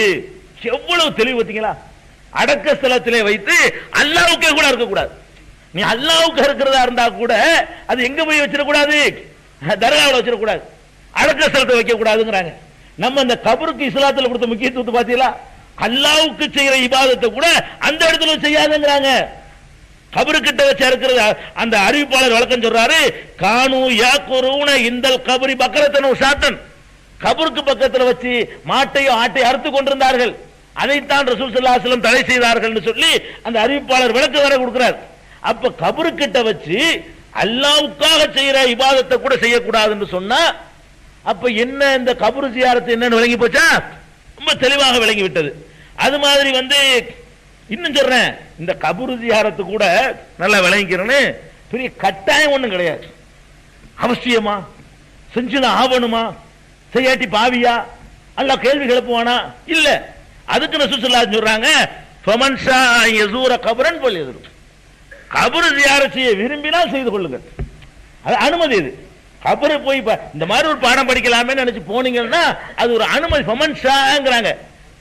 எவ்வளவு தெளிவு பார்த்தீங்களா? அடக்க ஸ்தலத்திலே வைத்து அல்லாஹ்வுக்கே கூட இருக்க கூடாது. நீ அல்லாஹ்வுக்கு இருக்கிறதா இருந்தா கூட அது எங்க போய் வச்சிட கூடாது, தர்காவில் வச்சிட கூடாது, அடக்க ஸ்தலத்தை வைக்க கூடாதுங்கிறாங்க. நம்ம இந்த கபருக்கு இஸ்லாத்துல கொடுத்த முக்கியத்துவத்தை பார்த்தீங்களா? அல்லாஹ்வுக்கு செய்யற இபாதத்தை கூட அந்த இடத்துல செய்யாதுங்கிறாங்க. கபருக்கிட்ட வச்சு இருக்கிறது. அந்த அறிவிப்பாளர் வழக்கம் சொல்றாரு, கானு யாக்குரூன இந்தல் கபரி பக்கரத்தனு சாத்தன், கபருக்கு பக்கத்தில் வச்சு மாட்டையும் ஆட்டையும் அறுத்து கொண்டிருந்தார்கள். அதைத்தான் ரசூல் ஸல்லல்லாஹு அலைஹி வஸல்லம் தடை செய்தார்கள் சொல்லி அந்த அறிவிப்பாளர் விளக்க வர கொடுக்கிறார். அப்ப கபருக்கிட்ட வச்சு அல்லாஹ்வுக்காக செய்யற இபாதத்தை கூட செய்யக்கூடாதுன்னு சொன்னா அப்ப என்ன இந்த கபரு ஜியாரத்து என்னன்னு விளங்கி போச்சா? ரொம்ப தெளிவாக விளங்கி விட்டது. அது மாதிரி இன்னும் சொல்றேன், இந்த கபரு ஜியாரத்து கூட நல்லா விளங்கிக்கிறேன்னு பெரிய கட்டாயம் ஒண்ணும் கிடையாது. அவசியமா செஞ்சுதான் ஆவணுமா, செய்யாட்டி பாவியா, அல்லாஹ் கேள்வி கிளப்புவானா? இல்ல. அதுக்கு ரசூல் ஸல்லல்லாஹு அலைஹி வஸல்லம் சொல்றாங்க, ஃபமன் ஷா யஸூர கபரன் ஃபல்யஸூர், கபர் ஜியாரத் செய்ய விரும்பினால் செய்து கொள்ளுங்கள். அது அனுமதி. இது கபரை போய் இந்த மாதிரி ஒரு பாடம் படிக்கலாமே நினைச்சு போனீங்கன்னா அது ஒரு அனுமதி. ஃபமன் ஷாங்கறாங்க,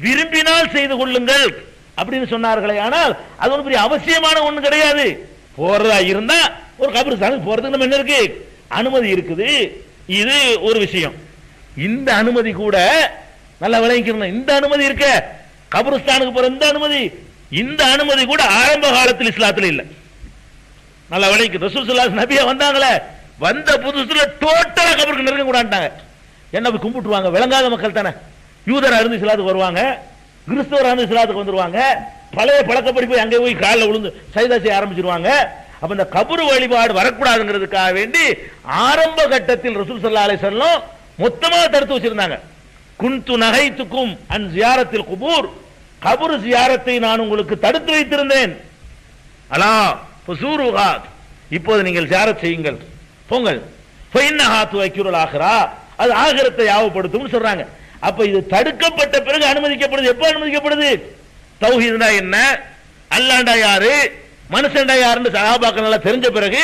விரும்பினால் செய்து கொள்ளுங்கள் அப்படின்னு சொன்னார்களே. ஆனால் அது ஒரு பெரிய அவசியமான ஒண்ணு கிடையாது. போறதா இருந்தா ஒரு கபர்ஸ்தானுக்கு போறதுக்கு நம்ம என்ன இருக்கு, அனுமதி இருக்குது. இது ஒரு விஷயம். இந்த அனுமதி கூட நல்லா விளங்கிக்கணும். இந்த அனுமதி இருக்க கபருஸ்தானுக்கு போற இந்த அனுமதி கூட ஆரம்ப காலத்தில் இஸ்லாத்துல இல்ல. நல்லா விளங்கி. ரசூல் ஸல்லல்லாஹு அலைஹி வஸல்லம் நபியா வந்தாங்களே, வந்த புதுசுல டோட்டலா கபருக்கு நெருங்க கூடாட்டாங்க. என்ன போய் கும்பிட்டுருவாங்க, விளங்காத மக்கள் தானே. யூதரா இருந்து இஸ்லாத்துக்கு வருவாங்க, கிறிஸ்தவரா இருந்து இஸ்லாத்துக்கு வந்துருவாங்க, பழைய பழக்கப்படி போய் அங்கே போய் காலில் விழுந்து சைதா செய்ய ஆரம்பிச்சிருவாங்க. அப்ப இந்த கபரு வழிபாடு வரக்கூடாதுங்கிறதுக்காக வேண்டி ஆரம்ப கட்டத்தில் ரசூல் ஸல்லல்லாஹு அலைஹி வஸல்லம் மொத்தமாக தடுத்து வச்சிருந்தாங்க. குன்து நஹைத்துக்கும் அன் ஜியாரத்தில் குபூர், கபர் ஜியாரத்தை நான் உங்களுக்கு தடுத்து வைத்திருந்தேன். அலா ஃபஸூருஹா, இப்போது நீங்கள் ஜியாரத் செய்யுங்கள், போங்கள். ஃபைன்னஹா துஅக்கிருல் ஆখিরা, அது ஆகிரத்தை யாவப்படுத்தும் சொல்றாங்க. அப்ப இது தடுக்கப்பட்ட பிறகு அனுமதிக்கப்படுது. எப்ப அனுமதிக்கப்படுது? தௌஹீத்னா என்ன, அல்லாஹ்டா யாரு, மனுஷன்டா யாருன்னு சஹாபாக்கள் நல்லா தெரிஞ்ச பிறகு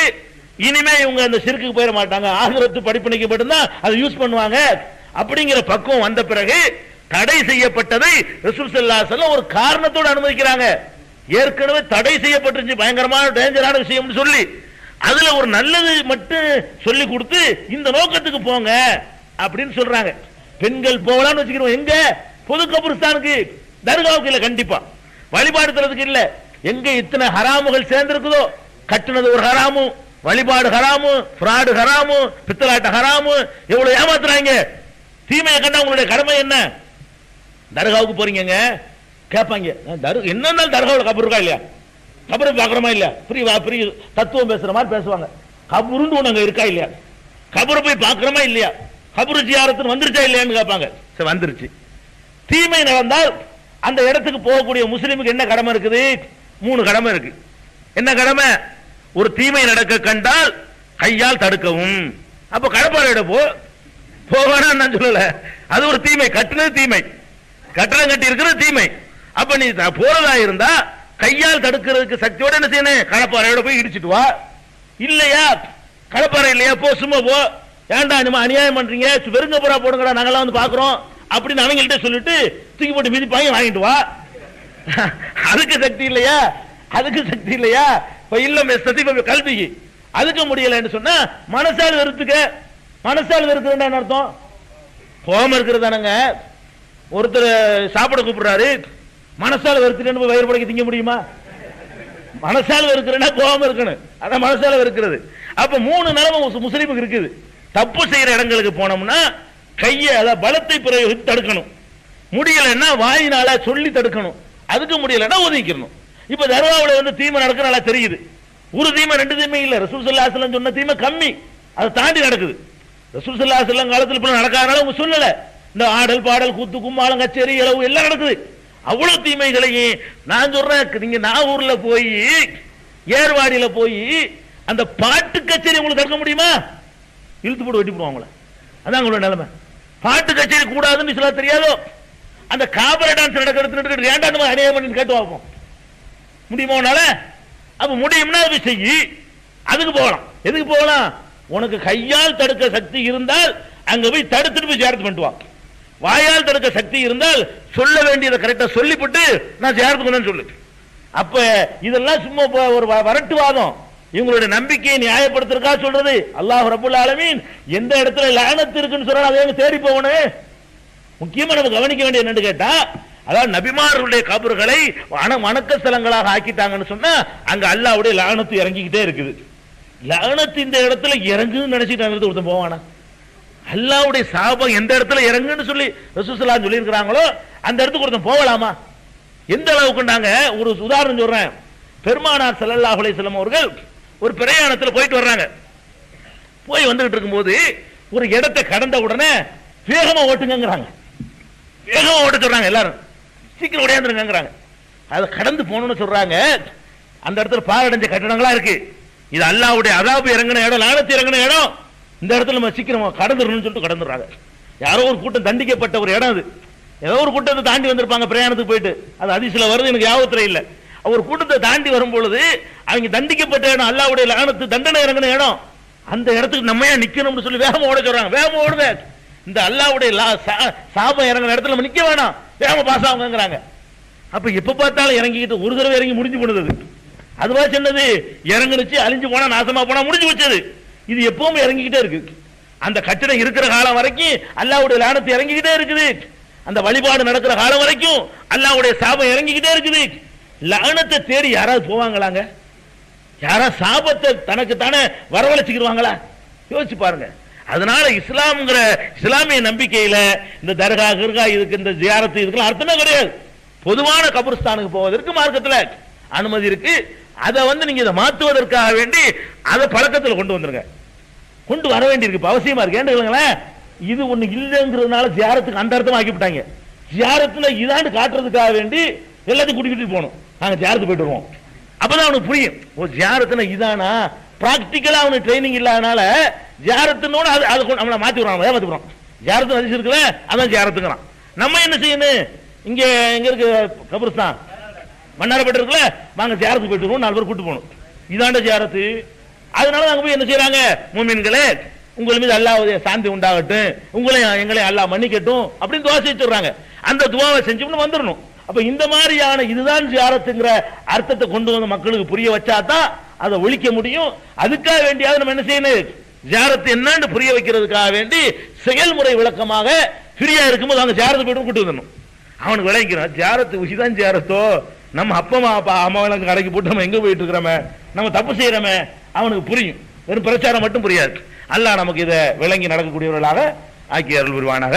இனிமே இவங்க அந்த ஷிர்க்குக்கு போயிட மாட்டாங்க, ஆகிரத்து படிப்பினைக்கு மட்டும்தான் அதை யூஸ் பண்ணுவாங்க அப்படிங்கிற பக்குவம் வந்த பிறகு தடை செய்யப்பட்டதை ரசூல் ஸல்லல்லாஹு அலைஹி வஸல்லம் ஒரு காரணத்தோடு அனுமதிக்கிறாங்க. ஏற்கனவே தடை செய்யப்பட்டிருச்சு, பயங்கரமான டேஞ்சரான விஷயம் சொல்லி அதுல ஒரு நல்லது மட்டும் சொல்லி கொடுத்து இந்த நோக்கத்துக்கு போங்க அப்படின்னு சொல்றாங்க. பெண்கள் போகலான்னு வச்சுக்கிறோம். எங்க? பொது கபர்ஸ்தானுக்கு, தர்காவுக்கு இல்ல, கண்டிப்பா வழிபாடு தரதுக்கு இல்ல. எங்க இத்தனை ஹராமுகள் சேர்ந்திருக்குதோ, கட்டுனது ஒரு ஹராமு, வழிபாடு ஹராமு, ஃப்ராடு ஹராமு, பித்தலாட்ட ஹராமு, எவ்வளவு ஏமாத்துறாங்க. தீமையை கண்டா உங்களுடைய கடமை என்ன? தர்காவுக்கு போறீங்க கேட்பாங்க, என்ன தர்காவில் கபர் இருக்கா இல்லையா, கபரை பாக்குறமா இல்லையா, பெரிய தத்துவம் பேசுற மாதிரி பேசுவாங்க. கபருன்னு ஒண்ணு அங்க இருக்கா இல்லையா, கபரை போய் பாக்குறமா இல்லையா, கபரு ஜியாரத்து வந்துருச்சா இல்லையான்னு கேட்பாங்க. சரி, வந்துருச்சு. தீமை நடந்தால் அந்த இடத்துக்கு போகக்கூடிய முஸ்லிமுக்கு என்ன கடமை இருக்குது? 3 கடமை இருக்கு. என்ன கடமை? ஒரு தீமை நடக்க கண்டால் கையால் தடுக்கவும். அப்ப கடப்பாறையிட போவானா நான் சொல்லல, அது ஒரு தீமை, கட்டுனது தீமை, கட்டடம் கட்டி இருக்கிறது தீமை. அப்ப நீ போறதா இருந்தா கையால் தடுக்கிறதுக்கு சக்தியோட என்ன செய்யணும்? கடப்பாறையோட போய் இடிச்சிட்டு வா. இல்லையா, கடப்பாறை இல்லையா, போ, சும்மா போ. ஏன்டா நம்ம அநியாயம் பண்றீங்க, வெறுங்க போறா போடுங்கடா, நாங்கெல்லாம் வந்து பாக்குறோம் அப்படின்னு அவங்கள்ட்ட சொல்லிட்டு தூக்கி போட்டு மிதிப்பாங்க, வாங்கிட்டு வா. அதுக்கு சக்தி இல்லையா? அதுக்கு சக்தி இல்லையா? இல்லம் கல்விக்கு அதுக்கு முடியலன்னு சொன்னா மனசால் வெறுத்துக்க. மனசால் வெறுக்கிறேன் அர்த்தம் போகாம இருக்கிறதானங்க. ஒருத்தர் சாப்பிட கூப்பிடுறாரு, மனசால் வெறுத்துட்டு வயிறு படைக்க திங்க முடியுமா? மனசால் வெறுக்கிறேன்னா போகாம இருக்கணும், அதான் மனசால வெறுக்கிறது. அப்ப 3 நிலைமை முஸ்லிமுக்கு இருக்குது. தப்பு செய்யற இடங்களுக்கு போனோம்னா கையை பலத்தை பிரயோகித்து தடுக்கணும். முடியலன்னா வாயினால சொல்லி தடுக்கணும். அதுக்கு முடியலன்னா ஒதுக்கிடணும். இப்ப தர்காவுல வந்து தீமை நடக்கிறனால தெரியுது. ஒரு தீமை 2 தீமை இல்ல, ரசூல் ஸல்லல்லாஹு அலைஹி வஸல்லம் சொன்ன தீமை கம்மி, அதை தாண்டி நடக்குது. ரசூல் ஸல்லல்லாஹு அலைஹி வஸல்லம் காலத்துல இப்ப நடக்காதனால உங்க சொல்லல, இந்த ஆடல் பாடல் கூத்து கும்மாளம் கச்சேரி இளவு எல்லாம் நடக்குது. அவ்வளவு தீமைகளையும் நான் சொல்றேன். நீங்க நாகூர்ல போய் ஏர்வாடியில போய் அந்த பாட்டு கச்சேரி உங்களுக்கு தடுக்க முடியுமா? இழுத்து போட்டு வெட்டி போடுவாங்களே. அதான் உங்களோட நிலைமை. பாட்டு கச்சேரி கூடாதுன்னு சொல்ல தெரியாதோ. அந்த காபரா டான்ஸ் நடக்கிறது ஏன்டா அநியாயம் பண்ணி கேட்டு பார்ப்போம். முடியுமா உன்னால? அப்ப முடியும்னா அது செய்யி. அதுக்கு போகலாம். எதுக்கு போகலாம்? உனக்கு கையால் தடுக்க சக்தி இருந்தால் அங்க போய் தடுத்துட்டு போய் ஜியாரத் பண்ணிட்டு வா. வாயால் தடுக்க சக்தி இருந்தால் சொல்ல வேண்டியதை கரெக்டா சொல்லிவிட்டு நான் ஜியாரத் பண்ணேன்னு சொல்லு. அப்ப இதெல்லாம் சும்மா ஒரு வரட்டுவாதம். இவங்களுடைய நம்பிக்கையை நியாயப்படுத்துறதுக்காக சொல்றது. அல்லாஹ் ரப்பல் ஆலமீன் எந்த இடத்துல லஅனத் இருக்குன்னு சொல்றாங்க அதை தேடி போகணும். முக்கியமா நம்ம கவனிக்க வேண்டிய என்னன்னு கேட்டா, அதாவது நபிமார்களுடைய கபர்களை வணக்க ஸ்தலங்களாக ஆக்கிட்டாங்கன்னு சொன்னா அங்க அல்லாஹ்வுடைய லஅனத் இறங்கிக்கிட்டே இருக்குது. லஅனத் இந்த இடத்துல இறங்குன்னு நினைச்சிட்டு ஒருத்தன் போவானா? அல்லாஹ்வுடைய சாபம் எந்த இடத்துல இறங்குன்னு சொல்லி ரசூலுல்லாஹி ஸல்லல்லாஹு அலைஹி சொல்லி இருக்காங்களோ அந்த இடத்துக்கு ஒருத்தன் போகலாமா? எந்த அளவுக்குண்டாங்க? ஒரு உதாரணம் சொல்றேன். பெருமானார் ஸல்லல்லாஹு அலைஹி வஸல்லம் அவர்கள் ஒரு பிரயாணத்தில் போயிட்டு வர்றாங்க. போய் வந்துகிட்டு இருக்கும்போது ஒரு இடத்தை கடந்த உடனே வேகமா ஓட்டுங்கிறாங்க. வேகமா ஓட்ட சொல்றாங்க. எல்லாரும் சீக்கிரம் ஓடியாந்துருங்கிறாங்க. அதை கடந்து போகணும்னு சொல்றாங்க. அந்த இடத்துல பாழடைஞ்ச கட்டடங்களா இருக்கு. இது அல்லாஹ்வுடைய அதாபு இறங்கின இடம், லானத்து இறங்கின இடம். இந்த இடத்துல நம்ம சீக்கிரம் கடந்துடணும்னு சொல்லிட்டு கடந்துடுறாங்க. யாரோ ஒரு கூட்டம் தண்டிக்கப்பட்ட ஒரு இடம் அது. ஏதோ ஒரு கூட்டத்தை தாண்டி வந்திருப்பாங்க பிரயாணத்துக்கு போயிட்டு. அது ஹதீஸ்ல வருது, எனக்கு ஞாபகத்துல இல்ல. ஒரு கூட்டத்தை தாண்டி வரும் பொழுது அவங்க தண்டிக்கப்பட்ட இடம், அல்லாஹ்வுடைய லானத்து தண்டனை இறங்கின இடம். அந்த இடத்துக்கு நம்ம ஏன் நிக்கணும்னு சொல்லி வேகமா ஓட சொல்றாங்க. வேகமா ஓடுத. இந்த அல்லாஹ்வுடைய சாபம் இறங்கின இடத்துல நம்ம நிக்க வேணாம், வேகமா பாஸ் ஆகுங்கிறாங்க. அப்ப எப்ப பார்த்தாலும் இறங்கிக்கிட்டு ஒரு தடவை இறங்கி முடிஞ்சு போனது. அதுவா சொன்னது இறங்குனுச்சு, அழிஞ்சு போனா நாசமா போனா முடிஞ்சு வச்சது. இது எப்பவுமே இறங்கிக்கிட்டே இருக்கு. அந்த கட்டிடம் இருக்கிற காலம் வரைக்கும் அல்லாஹ்வுடைய லானத்து இறங்கிக்கிட்டே இருக்குது. அந்த வழிபாடு நடக்கிற காலம் வரைக்கும் அல்லாஹ்வுடைய சாபம் இறங்கிக்கிட்டே இருக்குது. லானத்தை தேடி யாராவது போவாங்களாங்க? யாராவது சாபத்தை தனக்கு தானே வரவழைச்சுக்கிடுவாங்களா? யோசிச்சு பாருங்க. அதனால இஸ்லாமிய நம்பிக்கையில இந்த தர்கா கிர்கா இதுக்கு இந்த ஜியாரத்து இதுக்கெல்லாம் அர்த்தமே கிடையாது. பொதுவான கபர்ஸ்தானுக்கு போவதற்கு மார்க்கத்தில் அனுமதி இருக்கு. அதை நீங்க இதை மாற்றுவதற்காக வேண்டி அதை பழக்கத்தில் கொண்டு வந்துருங்க. கொண்டு வர வேண்டி இருக்கு, அவசியமா இருக்கு. ஏன்னு இது ஒண்ணு இல்லைங்கிறதுனால ஜியாரத்துக்கு அந்த அர்த்தம் ஆக்கிவிட்டாங்க. ஜியாரத்துல இதாண்டு காட்டுறதுக்காக வேண்டி எல்லாத்தையும் கூட்டிக்கிட்டு போகணும். நாங்க ஜியாரத்து போயிட்டு வருவோம். அப்பதான் அவனுக்கு புரியும், ஓ ஜியாரத்துல இதானா. பிராக்டிக்கலா அவனுக்கு ட்ரைனிங் இல்லாதனால ஜியாரத்துனோட அதை நம்மளை மாத்தி விடுறான், ஏமாத்தி விடுறான். ஜியாரத்து அதிர்ச்சி இருக்குல்ல, அதான் ஜியாரத்துங்கிறான். நம்ம என்ன செய்யணும்? இங்க எங்க இருக்கு கபர்ஸ்தான், மன்னார்பேட்டை இருக்குல்ல, வாங்க ஜியாரத்துக்கு போயிட்டு வருவோம். 4 பேர் கூட்டு போகணும். இதாண்ட ஜியாரத்து. அதனால அங்க போய் என்ன செய்யறாங்க? மூமின்களே, உங்கள் மீது அல்லாஹ்வுடைய சாந்தி உண்டாகட்டும், எங்களை அல்லாஹ் மன்னிக்கட்டும் அப்படின்னு துவா செஞ்சுறாங்க. அந்த துவாவை செஞ்சோம்னு வந்துடணும். அப்ப இந்த மாதிரியான இதுதான் ஜியாரத்துங்கிற அர்த்தத்தை கொண்டு வந்து மக்களுக்கு புரிய வச்சாதான் அதை ஒழிக்க முடியும். அதுக்காக வேண்டியாவது நம்ம என்ன செய்யணும்? ஜியாரத்து என்னன்னு புரிய வைக்கிறதுக்காக வேண்டி செயல்முறை விளக்கமாக ஃப்ரீயா இருக்கும்போது அங்க ஜியாரத்து போயிட்டு கூட்டு வந்துடணும். அவனுக்கு விளங்கிறான், ஜியாரத்து உசிதான் ஜியாரத்தோ, நம்ம அப்பா அம்மாவுக்கு கடைக்கு போட்டு நம்ம எங்க போயிட்டு இருக்கிறோமே, நம்ம தப்பு செய்யறோமே, அவனுக்கு புரியும். வெறும் பிரச்சாரம் மட்டும் புரியாது. அல்லாஹ் நமக்கு இதை விளங்கி நடக்கக்கூடியவர்களாக ஆக்கி அருள் புரிவானாக.